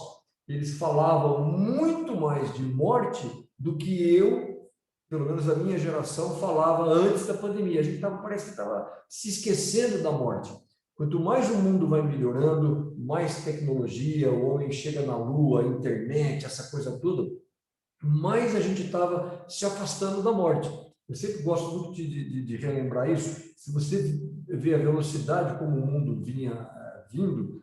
Speaker 1: eles falavam muito mais de morte do que eu, pelo menos a minha geração, falava antes da pandemia. A gente parece que estava se esquecendo da morte. Quanto mais o mundo vai melhorando, mais tecnologia, o homem chega na Lua, a internet, essa coisa toda, mais a gente estava se afastando da morte. Eu sempre gosto muito de relembrar isso. Se você vê a velocidade como o mundo vinha vindo,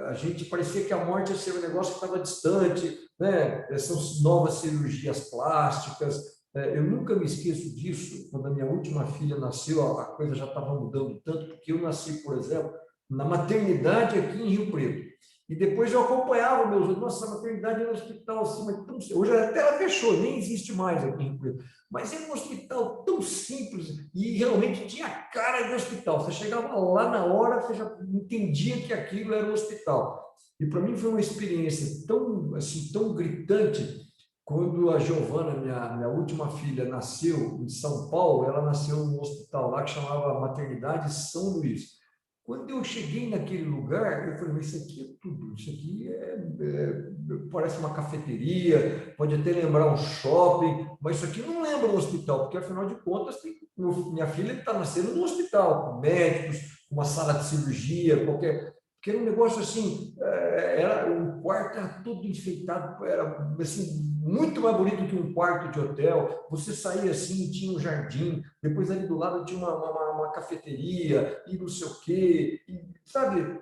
Speaker 1: a gente parecia que a morte ia ser um negócio que estava distante, né? São novas cirurgias plásticas. Eu nunca me esqueço disso. Quando a minha última filha nasceu, a coisa já estava mudando tanto, porque eu nasci, por exemplo, na maternidade aqui em Rio Preto. E depois eu acompanhava meus outros. Nossa, a maternidade era um hospital assim, mas tão... hoje até ela fechou, nem existe mais aqui em Rio Preto. Mas era um hospital tão simples e realmente tinha cara de hospital. Você chegava lá na hora, você já entendia que aquilo era um hospital. E para mim foi uma experiência tão, assim, tão gritante. Quando a Giovana, minha última filha, nasceu em São Paulo, ela nasceu num hospital lá que chamava Maternidade São Luís. Quando eu cheguei naquele lugar, eu falei, mas isso aqui é tudo, isso aqui parece uma cafeteria, pode até lembrar um shopping, mas isso aqui não lembra um hospital, porque afinal de contas, minha filha está nascendo num hospital, com médicos, uma sala de cirurgia, qualquer... Porque era um negócio assim, o quarto era todo enfeitado, era assim, muito mais bonito que um quarto de hotel. Você saía assim, tinha um jardim, depois ali do lado tinha uma cafeteria e não sei o quê, e, sabe?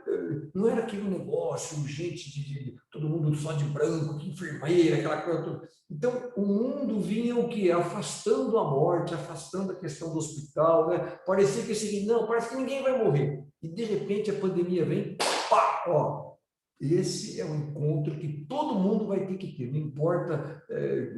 Speaker 1: Não era aquele negócio, gente de todo mundo só de branco, que enfermeira, aquela coisa toda. Então, o mundo vinha o quê? Afastando a morte, afastando a questão do hospital, né? Parecia que assim, não, parece que ninguém vai morrer. E de repente a pandemia vem, pá, ó, esse é um encontro que todo mundo vai ter que ter, não importa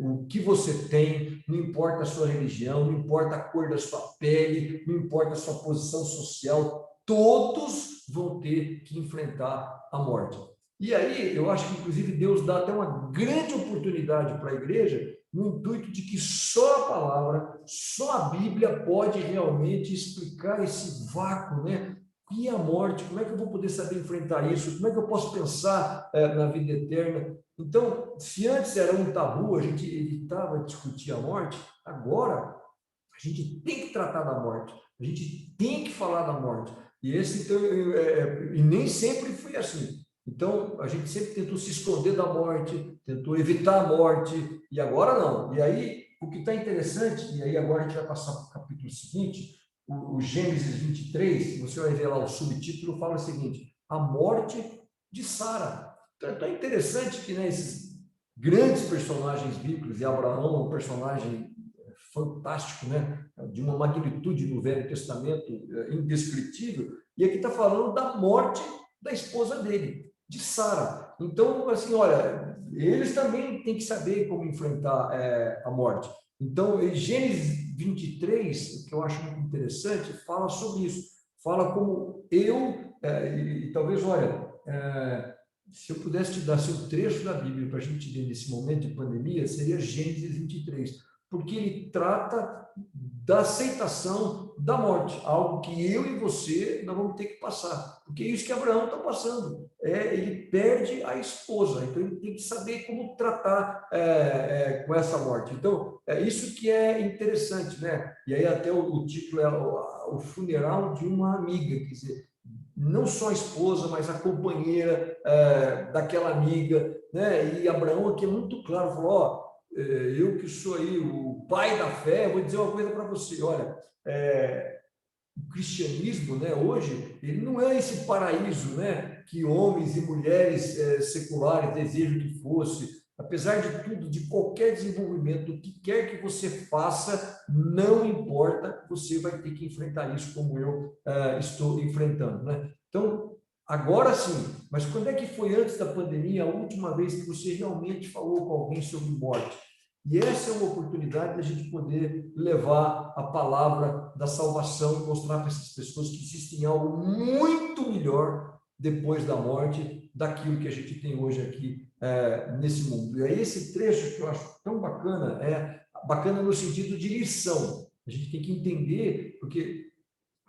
Speaker 1: o que você tem, não importa a sua religião, não importa a cor da sua pele, não importa a sua posição social, todos vão ter que enfrentar a morte. E aí, eu acho que, inclusive, Deus dá até uma grande oportunidade para a igreja, no intuito de que só a palavra, só a Bíblia pode realmente explicar esse vácuo, né? E a morte, como é que eu vou poder saber enfrentar isso? Como é que eu posso pensar na vida eterna? Então, se antes era um tabu, a gente evitava discutir a morte, agora a gente tem que tratar da morte, a gente tem que falar da morte. E então, e nem sempre foi assim. Então, a gente sempre tentou se esconder da morte, tentou evitar a morte, e agora não. E aí, o que está interessante, e aí agora a gente vai passar para o capítulo seguinte, o Gênesis 23, você vai ver lá o subtítulo, fala o seguinte, a morte de Sara. Então, é interessante que, né, esses grandes personagens bíblicos, e Abraão é um personagem fantástico, né, de uma magnitude no Velho Testamento indescritível, e aqui está falando da morte da esposa dele, de Sara. Então, assim, olha, eles também têm que saber como enfrentar a morte. Então, em Gênesis 23, que eu acho muito interessante, fala sobre isso. Fala como e talvez, olha, se eu pudesse te dar um trecho da Bíblia para a gente ler nesse momento de pandemia, seria Gênesis 23, porque ele trata da aceitação da morte, algo que eu e você não vamos ter que passar, porque é isso que Abraão está passando. Ele perde a esposa, então ele tem que saber como tratar com essa morte. Então, é isso que é interessante, né? E aí até o título é o funeral de uma amiga, quer dizer, não só a esposa, mas a companheira daquela amiga, né? E Abraão aqui é muito claro, falou, ó, eu que sou aí o pai da fé, vou dizer uma coisa para você, olha, o cristianismo, né, hoje, ele não é esse paraíso, né, que homens e mulheres seculares desejam que fosse. Apesar de tudo, de qualquer desenvolvimento, o que quer que você faça, não importa, você vai ter que enfrentar isso como eu estou enfrentando, né? Então, agora sim, mas quando é que foi antes da pandemia a última vez que você realmente falou com alguém sobre morte? E essa é uma oportunidade da gente poder levar a palavra da salvação e mostrar para essas pessoas que existe algo muito melhor depois da morte daquilo que a gente tem hoje aqui nesse mundo. E é esse trecho que eu acho tão bacana, bacana no sentido de lição. A gente tem que entender, porque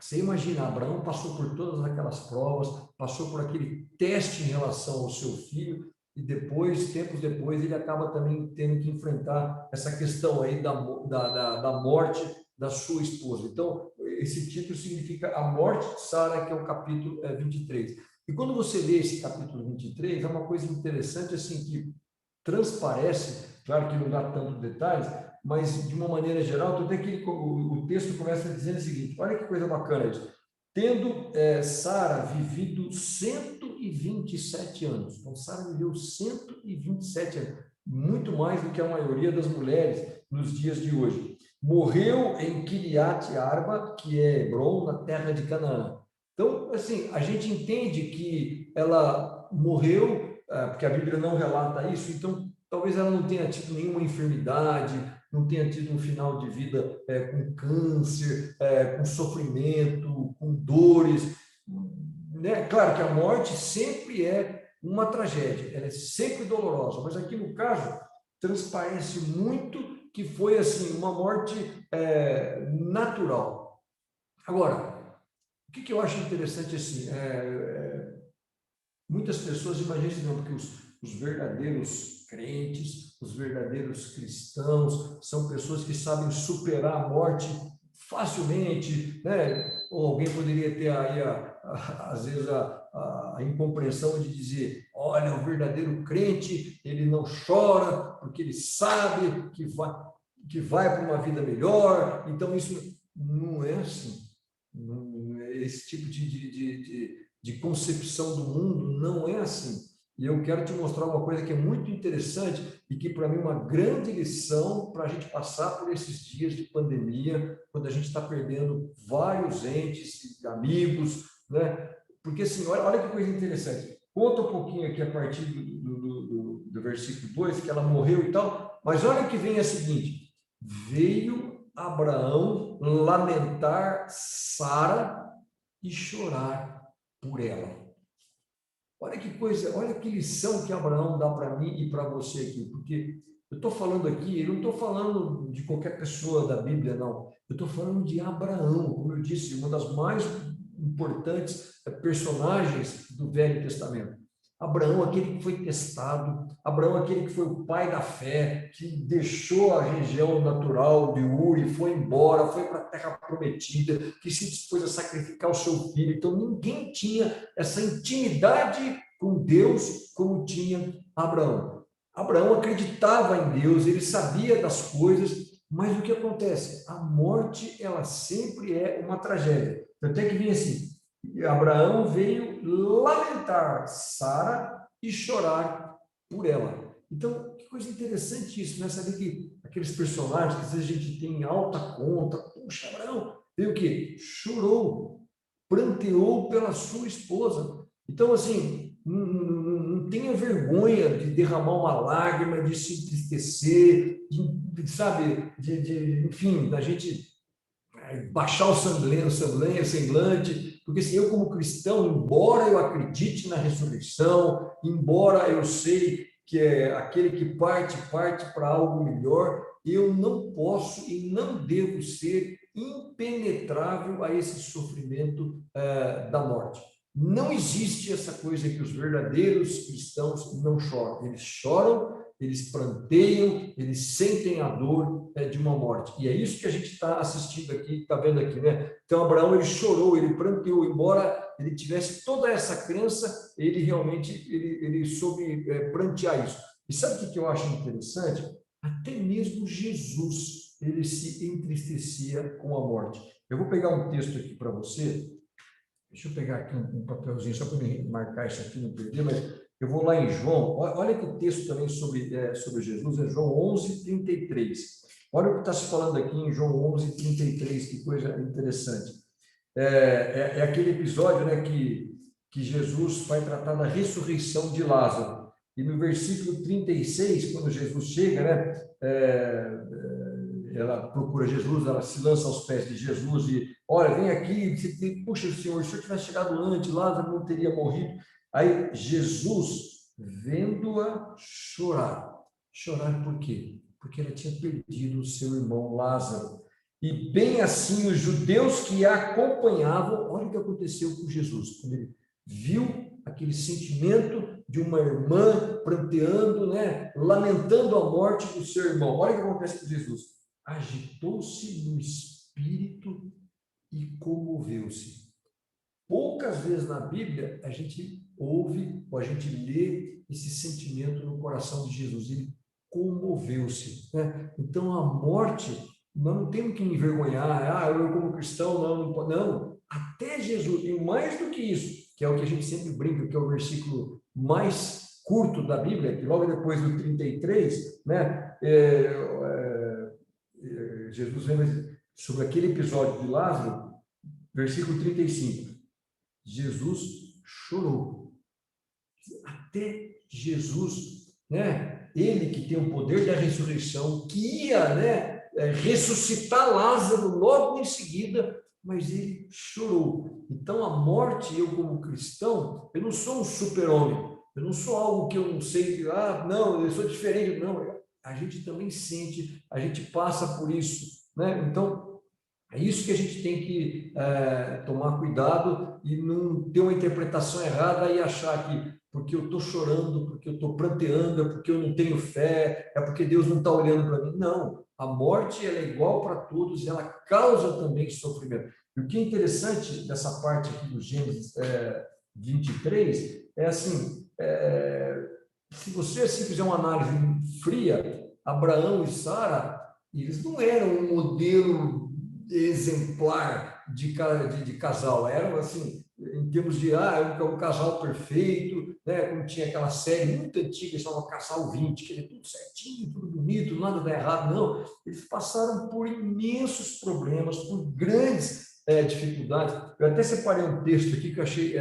Speaker 1: você imagina, Abraão passou por todas aquelas provas, passou por aquele teste em relação ao seu filho, e depois, tempos depois, ele acaba também tendo que enfrentar essa questão aí da morte da sua esposa. Então, esse título significa A Morte de Sara, que é o capítulo 23. E quando você lê esse capítulo 23, é uma coisa interessante, assim, que transparece, claro que não dá tantos detalhes, mas de uma maneira geral, até que o texto começa dizendo o seguinte: olha que coisa bacana isso. Tendo Sara vivido 127 anos. Então, Sara viveu 127 anos, muito mais do que a maioria das mulheres nos dias de hoje. Morreu em Kiriat Arba, que é Hebron, na terra de Canaã. Então, assim, a gente entende que ela morreu, porque a Bíblia não relata isso, então talvez ela não tenha tido nenhuma enfermidade, não tenha tido um final de vida com câncer, com sofrimento, com dores, né? Claro que a morte sempre é uma tragédia, ela é sempre dolorosa, mas aqui no caso transparece muito que foi assim uma morte natural. Agora, o que eu acho interessante assim, muitas pessoas imaginam porque os verdadeiros crentes, os verdadeiros cristãos, são pessoas que sabem superar a morte facilmente, né? Ou alguém poderia ter aí, às vezes, a incompreensão de dizer: olha, o verdadeiro crente, ele não chora, porque ele sabe que vai para uma vida melhor. Então, isso não é assim. Esse tipo de concepção do mundo não é assim. E eu quero te mostrar uma coisa que é muito interessante e que, para mim, é uma grande lição para a gente passar por esses dias de pandemia, quando a gente está perdendo vários entes, amigos, né? Porque, assim, olha que coisa interessante. Conta um pouquinho aqui a partir do versículo 2, que ela morreu e tal, mas olha o que vem a seguinte: veio Abraão lamentar Sara e chorar por ela. Olha que coisa, olha que lição que Abraão dá para mim e para você aqui, porque eu estou falando aqui, eu não estou falando de qualquer pessoa da Bíblia, não. Eu estou falando de Abraão, como eu disse, uma das mais importantes personagens do Velho Testamento. Abraão, aquele que foi testado, Abraão, aquele que foi o pai da fé, que deixou a região natural de Ur e foi embora, foi para a terra prometida, que se dispôs a sacrificar o seu filho. Então, ninguém tinha essa intimidade com Deus como tinha Abraão. Abraão acreditava em Deus, ele sabia das coisas, mas o que acontece? A morte, ela sempre é uma tragédia. Até que vinha assim: Abraão veio lamentar Sara e chorar por ela. Então, que coisa interessante isso, né? Saber que aqueles personagens que às vezes a gente tem em alta conta, puxa, Abraão veio o quê? Chorou, pranteou pela sua esposa. Então, assim, não tenha vergonha de derramar uma lágrima, de se entristecer, sabe, enfim, da gente baixar o semblante, porque assim, eu como cristão, embora eu acredite na ressurreição, embora eu sei que é aquele que parte para algo melhor, eu não posso e não devo ser impenetrável a esse sofrimento da morte. Não existe essa coisa que os verdadeiros cristãos não choram. Eles choram, eles pranteiam, eles sentem a dor de uma morte. E é isso que a gente está assistindo aqui, está vendo aqui, né? Então, Abraão, ele chorou, ele pranteou, embora ele tivesse toda essa crença, ele realmente ele soube prantear isso. E sabe o que eu acho interessante? Até mesmo Jesus, ele se entristecia com a morte. Eu vou pegar um texto aqui para você. Deixa eu pegar aqui um papelzinho só para me marcar isso aqui, não perder, mas eu vou lá em João. Olha que o texto também sobre Jesus é João 11:33. Olha o que está se falando aqui em João 11:33, que coisa interessante. É aquele episódio, né, que Jesus vai tratar da ressurreição de Lázaro. E no versículo 36, quando Jesus chega, né, ela procura Jesus, ela se lança aos pés de Jesus e, olha, vem aqui, puxa, Senhor, se eu tivesse chegado antes, Lázaro não teria morrido. Aí Jesus, vendo-a chorar. Chorar por quê? Porque ela tinha perdido o seu irmão Lázaro. E bem assim, os judeus que a acompanhavam, olha o que aconteceu com Jesus, quando ele viu aquele sentimento de uma irmã pranteando, né, lamentando a morte do seu irmão. Olha o que acontece com Jesus. Agitou-se no espírito e comoveu-se. Poucas vezes na Bíblia a gente ouve ou a gente lê esse sentimento no coração de Jesus. Ele comoveu-se, né? Então a morte, nós não temos que envergonhar. Eu como cristão não. Até Jesus, e mais do que isso, que é o que a gente sempre brinca, que é o versículo mais curto da Bíblia, que logo depois do 33, né? Jesus lembra sobre aquele episódio de Lázaro, versículo 35. Jesus chorou. Até Jesus, né? Ele que tem o poder da ressurreição, que ia, né, ressuscitar Lázaro logo em seguida, mas ele chorou. Então a morte, eu como cristão, eu não sou um super-homem, eu não sou algo que eu não sei, não, eu sou diferente, não. A gente também sente, a gente passa por isso, né? Então, é isso que a gente tem que tomar cuidado e não ter uma interpretação errada e achar que porque eu estou chorando, porque eu estou pranteando, é porque eu não tenho fé, é porque Deus não está olhando para mim. Não, a morte ela é igual para todos, ela causa também sofrimento. E o que é interessante dessa parte aqui do Gênesis 23 é assim, se você assim, fizer uma análise fria, Abraão e Sara, eles não eram um modelo exemplar de casal, eram assim, em termos de um casal perfeito, né? Como tinha aquela série muito antiga, chamava Casal 20, que é tudo certinho, tudo bonito, nada dá errado, não. Eles passaram por imensos problemas, por grandes dificuldades. Eu até separei um texto aqui que eu achei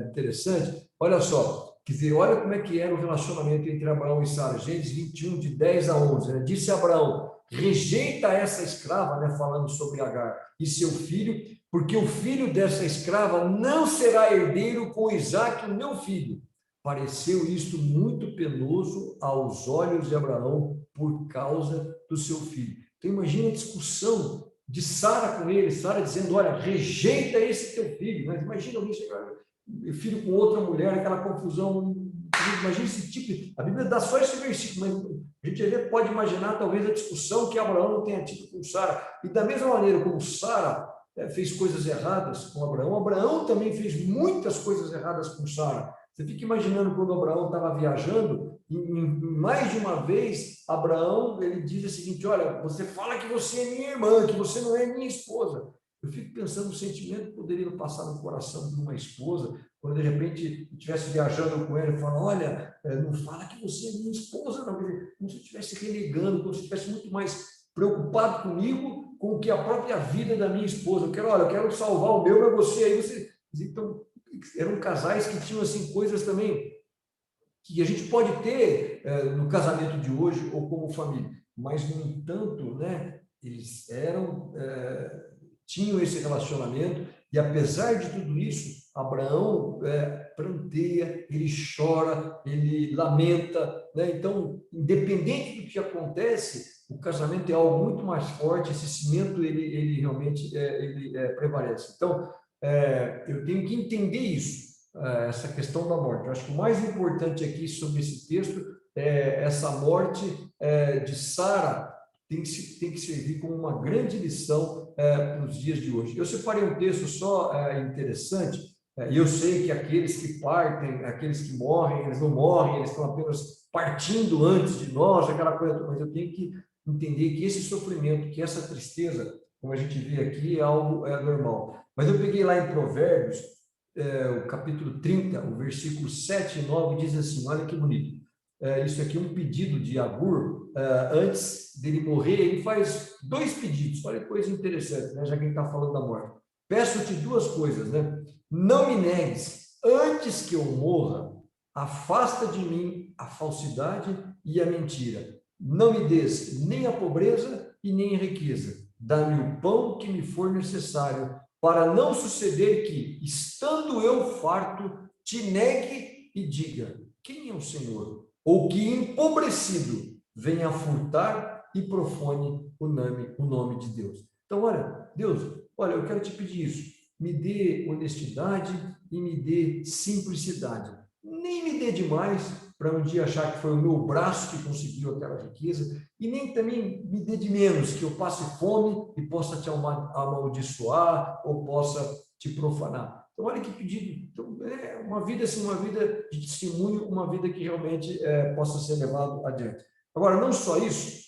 Speaker 1: interessante. Olha só, quer dizer, olha como é que era o relacionamento entre Abraão e Sara. Gênesis 21, de 10 a 11. Né? Disse Abraão: rejeita essa escrava, né, falando sobre Agar, e seu filho, porque o filho dessa escrava não será herdeiro com Isaque, o meu filho. Pareceu isto muito penoso aos olhos de Abraão por causa do seu filho. Então imagina a discussão de Sara com ele, Sara dizendo: olha, rejeita esse teu filho. Mas imagina isso, filho com outra mulher, aquela confusão. Imagina esse tipo. A Bíblia dá só esse versículo, mas a gente pode imaginar talvez a discussão que Abraão não tenha tido com Sara. E da mesma maneira como Sara fez coisas erradas com Abraão, Abraão também fez muitas coisas erradas com Sara. Você fica imaginando quando Abraão estava viajando, e mais de uma vez, Abraão, ele diz o seguinte: olha, você fala que você é minha irmã, que você não é minha esposa. Eu fico pensando no sentimento que poderia passar no coração de uma esposa, quando de repente estivesse viajando com ela e fala: olha, não fala que você é minha esposa, não. Como se eu estivesse renegando, como se eu estivesse muito mais preocupado comigo com o que a própria vida da minha esposa. Eu quero salvar o meu, mas você aí, você. Então, eram casais que tinham assim coisas também que a gente pode ter no casamento de hoje ou como família, mas no entanto, né, eles tinham esse relacionamento e apesar de tudo isso, Abraão pranteia, ele chora, ele lamenta, né? Então, independente do que acontece, o casamento é algo muito mais forte, esse cimento ele realmente prevalece. Então, eu tenho que entender isso, essa questão da morte. Eu acho que o mais importante aqui sobre esse texto é essa morte de Sara tem que servir como uma grande lição para os dias de hoje. Eu separei um texto só interessante, e eu sei que aqueles que partem, aqueles que morrem, eles não morrem, eles estão apenas partindo antes de nós, aquela coisa, mas eu tenho que entender que esse sofrimento, que essa tristeza, como a gente vê aqui, é algo normal. Mas eu peguei lá em Provérbios, o capítulo 30, o versículo 7 e 9, diz assim, olha que bonito. Isso aqui é um pedido de Agur, antes dele morrer, ele faz 2 pedidos, olha que coisa interessante, né? Já que ele está falando da morte. Peço-te 2 coisas, né? Não me negues, antes que eu morra, afasta de mim a falsidade e a mentira. Não me des nem a pobreza e nem a riqueza. Dá-me o pão que me for necessário, para não suceder que, estando eu farto, te negue e diga, quem é o Senhor? Ou que, empobrecido, venha furtar e profane o nome de Deus. Então, olha, Deus, olha, eu quero te pedir isso. Me dê honestidade e me dê simplicidade. Nem me dê demais para um dia achar que foi o meu braço que conseguiu aquela riqueza, e nem também me dê de menos, que eu passe fome e possa te amaldiçoar ou possa te profanar. Então, olha que pedido. Então, uma vida assim, uma vida de testemunho, uma vida que realmente possa ser levado adiante. Agora, não só isso,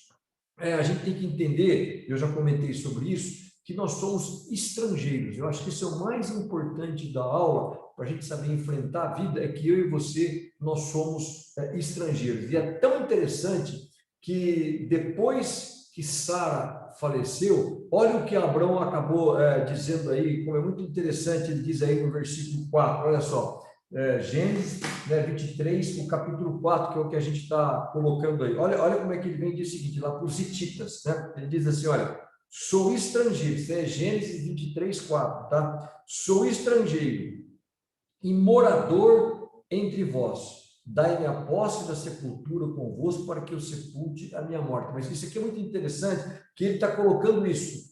Speaker 1: a gente tem que entender, eu já comentei sobre isso, que nós somos estrangeiros. Eu acho que isso é o mais importante da aula, para a gente saber enfrentar a vida, é que eu e você, nós somos estrangeiros. E é tão interessante que depois que Sara faleceu, olha o que Abraão acabou dizendo aí, como é muito interessante, ele diz aí no versículo 4, olha só, Gênesis 23, o capítulo 4, que é o que a gente está colocando aí. Olha como é que ele vem e diz o seguinte, lá para os hititas, né? Ele diz assim, olha, sou estrangeiro, isso é Gênesis 23, 4, tá? Sou estrangeiro e morador entre vós. Dai-me a posse da sepultura convosco para que eu sepulte a minha morte. Mas isso aqui é muito interessante, que ele está colocando isso.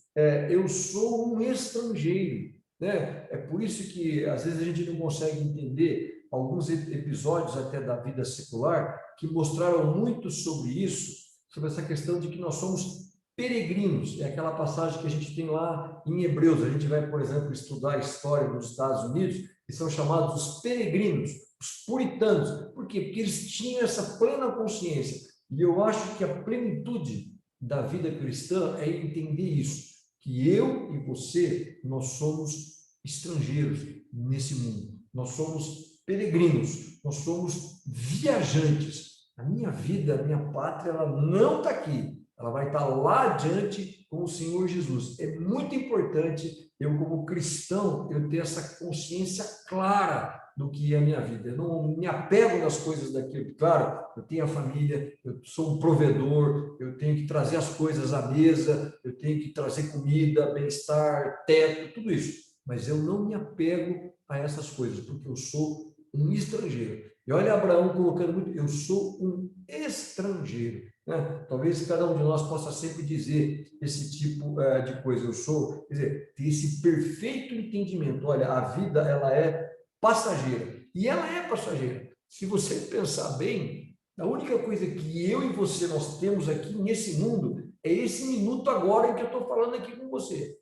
Speaker 1: Eu sou um estrangeiro, né? É por isso que às vezes a gente não consegue entender alguns episódios até da vida secular que mostraram muito sobre isso, sobre essa questão de que nós somos peregrinos. É aquela passagem que a gente tem lá em Hebreus. A gente vai, por exemplo, estudar a história dos Estados Unidos, que são chamados os peregrinos, os puritanos. Por quê? Porque eles tinham essa plena consciência. E eu acho que a plenitude da vida cristã é entender isso, que eu e você, nós somos estrangeiros nesse mundo. Nós somos peregrinos, nós somos viajantes. A minha vida, a minha pátria, ela não está aqui. Ela vai estar lá adiante com o Senhor Jesus. É muito importante eu, como cristão, eu ter essa consciência clara do que é a minha vida. Eu não me apego nas coisas daquilo. Claro, eu tenho a família, eu sou um provedor, eu tenho que trazer as coisas à mesa, eu tenho que trazer comida, bem-estar, teto, tudo isso. Mas eu não me apego a essas coisas, porque eu sou um estrangeiro. E olha Abraão colocando muito, eu sou um estrangeiro. Né? Talvez cada um de nós possa sempre dizer esse tipo de coisa. Eu sou, quer dizer, ter esse perfeito entendimento. Olha, a vida, ela é passageira. E ela é passageira. Se você pensar bem, a única coisa que eu e você nós temos aqui nesse mundo é esse minuto agora em que eu estou falando aqui com você.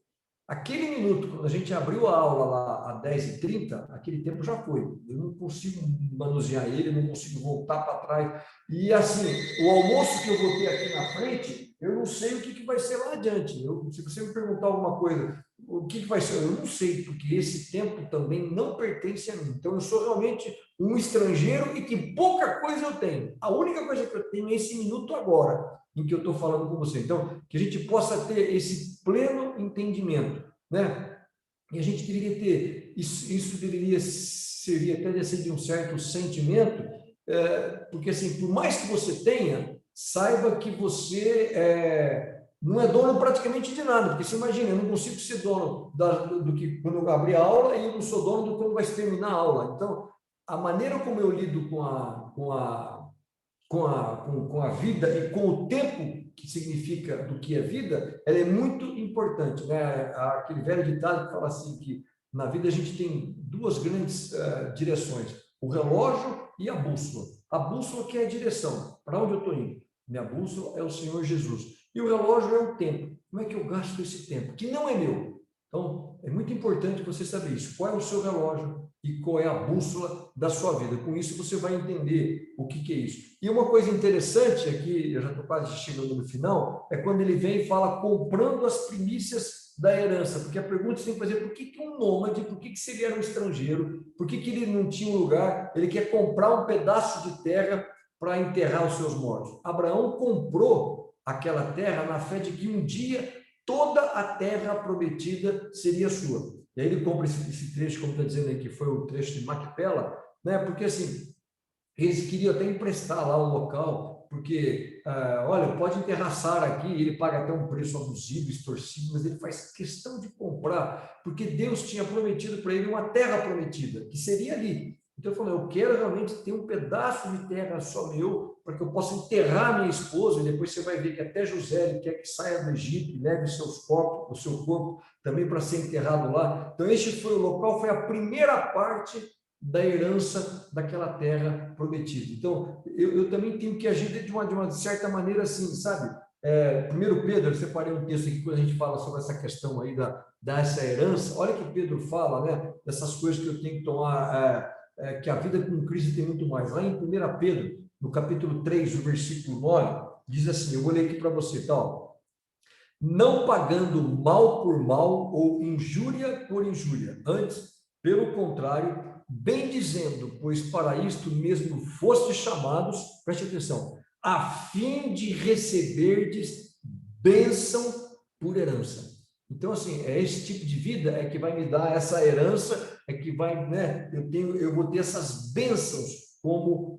Speaker 1: Aquele minuto, quando a gente abriu a aula lá às 10h30, aquele tempo já foi. Eu não consigo manusear ele, não consigo voltar para trás. E assim, o almoço que eu vou ter aqui na frente, eu não sei o que vai ser lá adiante. Se você me perguntar alguma coisa, o que vai ser, eu não sei, porque esse tempo também não pertence a mim. Então, eu sou realmente um estrangeiro e que pouca coisa eu tenho. A única coisa que eu tenho é esse minuto agora, em que eu estou falando com você. Então, que a gente possa ter esse pleno entendimento, né? E a gente deveria ter, isso deveria servir até de um certo sentimento, porque assim, por mais que você tenha, saiba que você não é dono praticamente de nada, porque você imagina, eu não consigo ser dono do que quando eu abrir a aula e eu não sou dono do quando vai terminar a aula. Então, a maneira como eu lido com a vida e com o tempo que significa do que é vida, ela é muito importante, né? Aquele velho ditado que fala assim que na vida a gente tem 2 grandes direções, o relógio e a bússola. A bússola que é a direção, para onde eu estou indo. Minha bússola é o Senhor Jesus. E o relógio é o tempo. Como é que eu gasto esse tempo? Que não é meu. Então, é muito importante você saber isso. Qual é o seu relógio e qual é a bússola da sua vida? Com isso, você vai entender o que é isso. E uma coisa interessante aqui, eu já estou quase chegando no final, é quando ele vem e fala comprando as primícias da herança, porque a pergunta que você tem que fazer, por que um nômade, por que se ele era um estrangeiro, por que ele não tinha um lugar, ele quer comprar um pedaço de terra para enterrar os seus mortos? Abraão comprou aquela terra na fé de que um dia toda a terra prometida seria sua. E aí ele compra esse trecho, como está dizendo aí, que foi o trecho de Macpela, né? Porque assim, eles queriam até emprestar lá o local, porque, olha, pode enterrar Sara aqui, ele paga até um preço abusivo, extorsivo, mas ele faz questão de comprar, porque Deus tinha prometido para ele uma terra prometida, que seria ali. Então ele falou, eu quero realmente ter um pedaço de terra só meu, para que eu possa enterrar minha esposa, e depois você vai ver que até José ele quer que saia do Egito e leve o seu corpo também para ser enterrado lá. Então este foi o local, foi a primeira parte da herança daquela terra prometida. Então, eu também tenho que agir de uma certa maneira assim, sabe? Primeiro Pedro, eu separei um texto aqui quando a gente fala sobre essa questão aí dessa herança. Olha que Pedro fala, né? Dessas coisas que eu tenho que tomar, que a vida com Cristo tem muito mais. Lá em 1 Pedro, no capítulo 3, o versículo 9, diz assim, eu vou ler aqui para você, tá? Ó, não pagando mal por mal ou injúria por injúria, antes, pelo contrário, bem dizendo, pois para isto mesmo fostes chamados, preste atenção, a fim de receberdes bênção por herança. Então, assim, esse tipo de vida que vai me dar essa herança, que vai, né, eu vou ter essas bênçãos como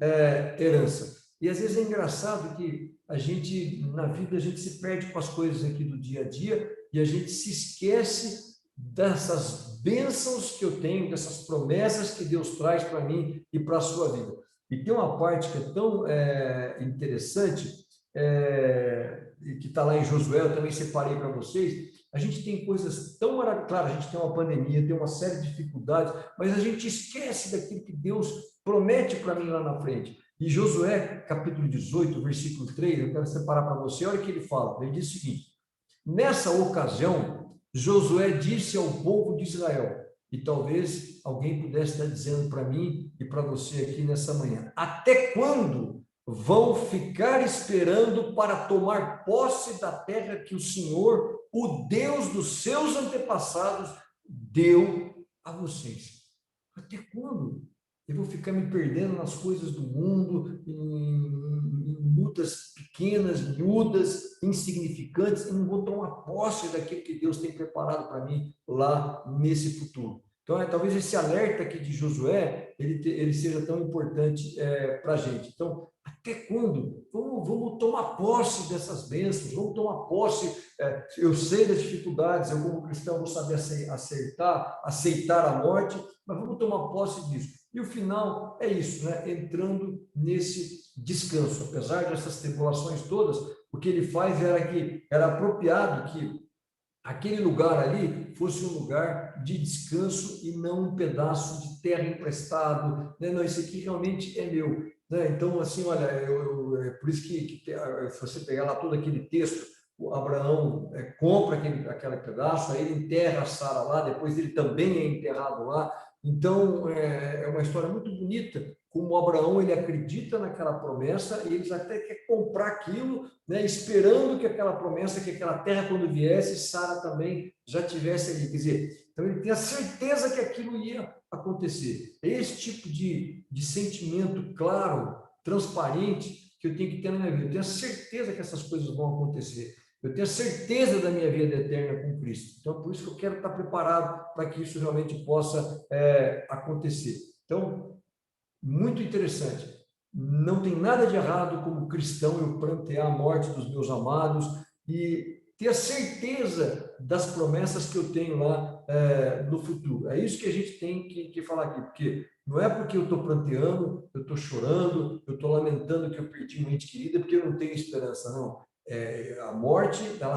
Speaker 1: herança. E às vezes é engraçado que na vida, a gente se perde com as coisas aqui do dia a dia e a gente se esquece dessas bênçãos que eu tenho, dessas promessas que Deus traz para mim e para a sua vida. E tem uma parte que é tão interessante, e que está lá em Josué, eu também separei para vocês. A gente tem coisas tão maravilhosas, claro, a gente tem uma pandemia, tem uma série de dificuldades, mas a gente esquece daquilo que Deus promete para mim lá na frente. E Josué, capítulo 18, versículo 3, eu quero separar para você, olha o que ele fala. Ele diz o seguinte: nessa ocasião, Josué disse ao povo de Israel, e talvez alguém pudesse estar dizendo para mim e para você aqui nessa manhã, até quando vão ficar esperando para tomar posse da terra que o Senhor, o Deus dos seus antepassados, deu a vocês? Até quando? Eu vou ficar me perdendo nas coisas do mundo, em lutas pequenas, miúdas, insignificantes, e não vou tomar posse daquilo que Deus tem preparado para mim lá nesse futuro. Então, talvez esse alerta aqui de Josué, ele seja tão importante para a gente. Então, até quando? Vamos tomar posse dessas bênçãos, vamos tomar posse. Eu sei das dificuldades, eu como cristão vou saber aceitar a morte, mas vamos tomar posse disso. E o final é isso, né? Entrando nesse descanso. Apesar dessas tribulações todas, o que ele faz era apropriado que aquele lugar ali fosse um lugar de descanso e não um pedaço de terra emprestado, né? Não, isso aqui realmente é meu, né? Então, assim, olha, é por isso que se você pegar lá todo aquele texto, o Abraão compra aquele pedaço, aí ele enterra a Sara lá, depois ele também é enterrado lá. Então, é uma história muito bonita, como Abraão ele acredita naquela promessa e eles até querem comprar aquilo, né, esperando que aquela promessa, que aquela terra quando viesse, Sara também já tivesse ali. Quer dizer, então ele tem a certeza que aquilo ia acontecer. É esse tipo de sentimento claro, transparente, que eu tenho que ter na minha vida. Eu tenho a certeza que essas coisas vão acontecer. Eu tenho a certeza da minha vida eterna com Cristo. Então, por isso que eu quero estar preparado para que isso realmente possa acontecer. Então, muito interessante. Não tem nada de errado como cristão eu prantear a morte dos meus amados e ter a certeza das promessas que eu tenho lá no futuro. É isso que a gente tem que falar aqui, porque não é porque eu estou pranteando, eu estou chorando, eu estou lamentando que eu perdi uma ente querida, porque eu não tenho esperança, não. A morte, ela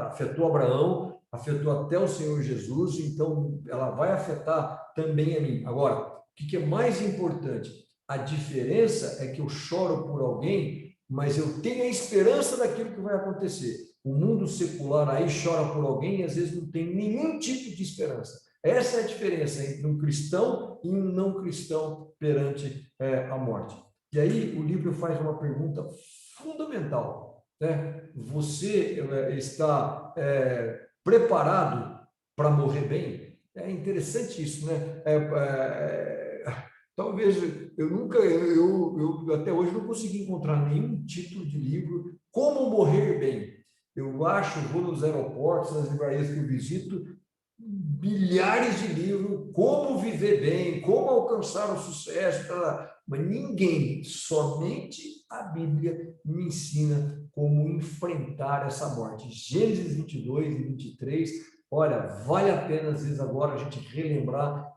Speaker 1: afetou Abraão, afetou até o Senhor Jesus, então ela vai afetar também a mim. Agora, o que é mais importante? A diferença é que eu choro por alguém, mas eu tenho a esperança daquilo que vai acontecer. O mundo secular aí chora por alguém e às vezes não tem nenhum tipo de esperança. Essa é a diferença entre um cristão e um não cristão perante a morte. E aí o livro faz uma pergunta fundamental, né? Você está preparado para morrer bem. É interessante isso, né? Talvez eu até hoje não consegui encontrar nenhum título de livro como morrer bem. Eu acho, vou nos aeroportos, nas livrarias que eu visito, milhares de livros, como viver bem, como alcançar o sucesso, mas ninguém, somente a Bíblia me ensina como enfrentar essa morte. Gênesis 22 e 23, olha, vale a pena às vezes agora a gente relembrar,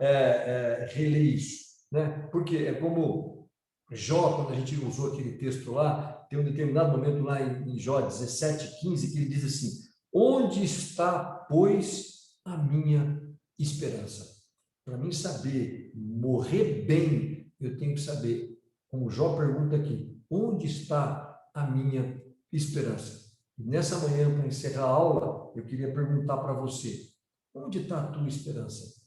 Speaker 1: reler isso, né? Porque é como Jó, quando a gente usou aquele texto lá, tem um determinado momento lá em Jó 17:15 que ele diz assim: onde está, pois, a minha esperança? Para mim saber morrer bem, eu tenho que saber, como Jó pergunta aqui, onde está a minha esperança? E nessa manhã, para encerrar a aula, eu queria perguntar para você, onde está a tua esperança?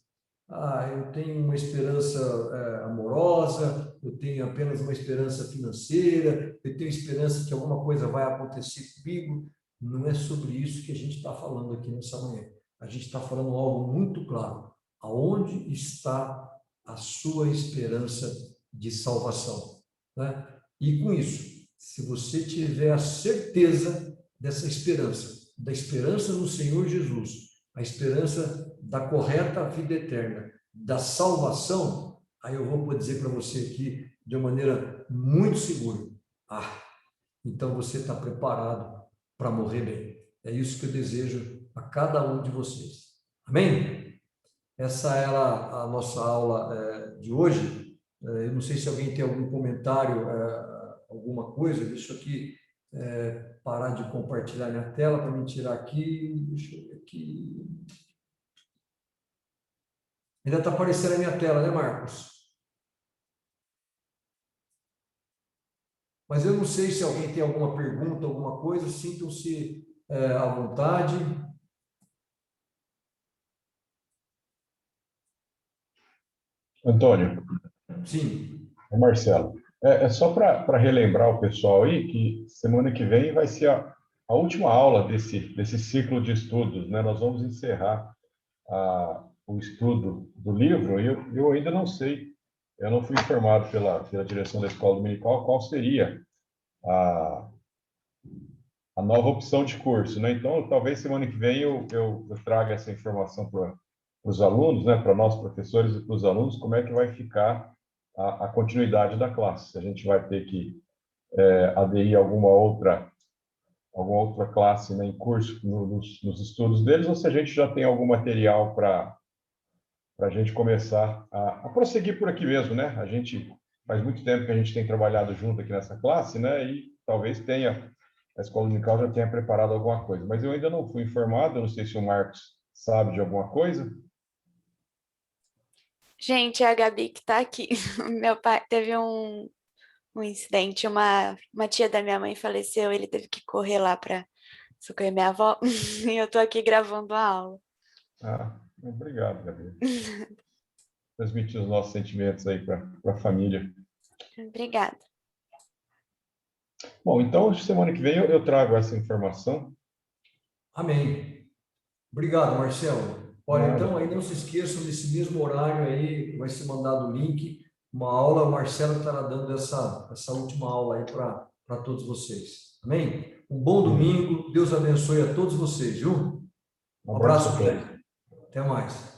Speaker 1: Eu tenho uma esperança amorosa, eu tenho apenas uma esperança financeira, eu tenho esperança que alguma coisa vai acontecer comigo. Não é sobre isso que a gente está falando aqui nessa manhã. A gente está falando algo muito claro. Aonde está a sua esperança de salvação? Né? E com isso, se você tiver a certeza dessa esperança, da esperança no Senhor Jesus, a esperança da correta vida eterna, da salvação, aí eu vou dizer para você aqui de uma maneira muito segura. Então você está preparado para morrer bem. É isso que eu desejo a cada um de vocês. Amém? Essa era a nossa aula de hoje. Eu não sei se alguém tem algum comentário, alguma coisa. Deixa eu aqui parar de compartilhar minha tela para me tirar aqui. Deixa eu ver aqui. Ainda está aparecendo a minha tela, né, Marcos? Mas eu não sei se alguém tem alguma pergunta, alguma coisa. Sintam-se à vontade.
Speaker 4: Antônio.
Speaker 1: Sim.
Speaker 4: Marcelo. É só para relembrar o pessoal aí que semana que vem vai ser a última aula desse ciclo de estudos, né? Nós vamos encerrar o estudo do livro e eu ainda não sei, eu não fui informado pela direção da escola dominical qual seria a nova opção de curso, né? Então, talvez semana que vem eu traga essa informação para os alunos, né? Para nós professores e para os alunos, como é que vai ficar a continuidade da classe. Se a gente vai ter que aderir a alguma outra classe, né, em curso, nos estudos deles, ou se a gente já tem algum material para a gente começar a prosseguir por aqui mesmo, né? A gente faz muito tempo que a gente tem trabalhado junto aqui nessa classe, né? E talvez a escola dominical já tenha preparado alguma coisa, mas eu ainda não fui informado, eu não sei se o Marcos sabe de alguma coisa.
Speaker 5: Gente, é a Gabi que está aqui. Meu pai teve um incidente, uma tia da minha mãe faleceu, ele teve que correr lá para socorrer minha avó, e eu estou aqui gravando a aula.
Speaker 4: Obrigado, Gabi. Transmitir os nossos sentimentos aí para a família.
Speaker 5: Obrigada.
Speaker 4: Bom, então, semana que vem eu trago essa informação.
Speaker 1: Amém. Obrigado, Marcelo. Olha,
Speaker 4: Nada.
Speaker 1: então aí não se esqueçam desse mesmo horário aí, vai ser mandado o link, uma aula, o Marcelo estará dando essa última aula aí para todos vocês. Amém? Um bom domingo, Deus abençoe a todos vocês, viu? Um abraço grande. Até mais.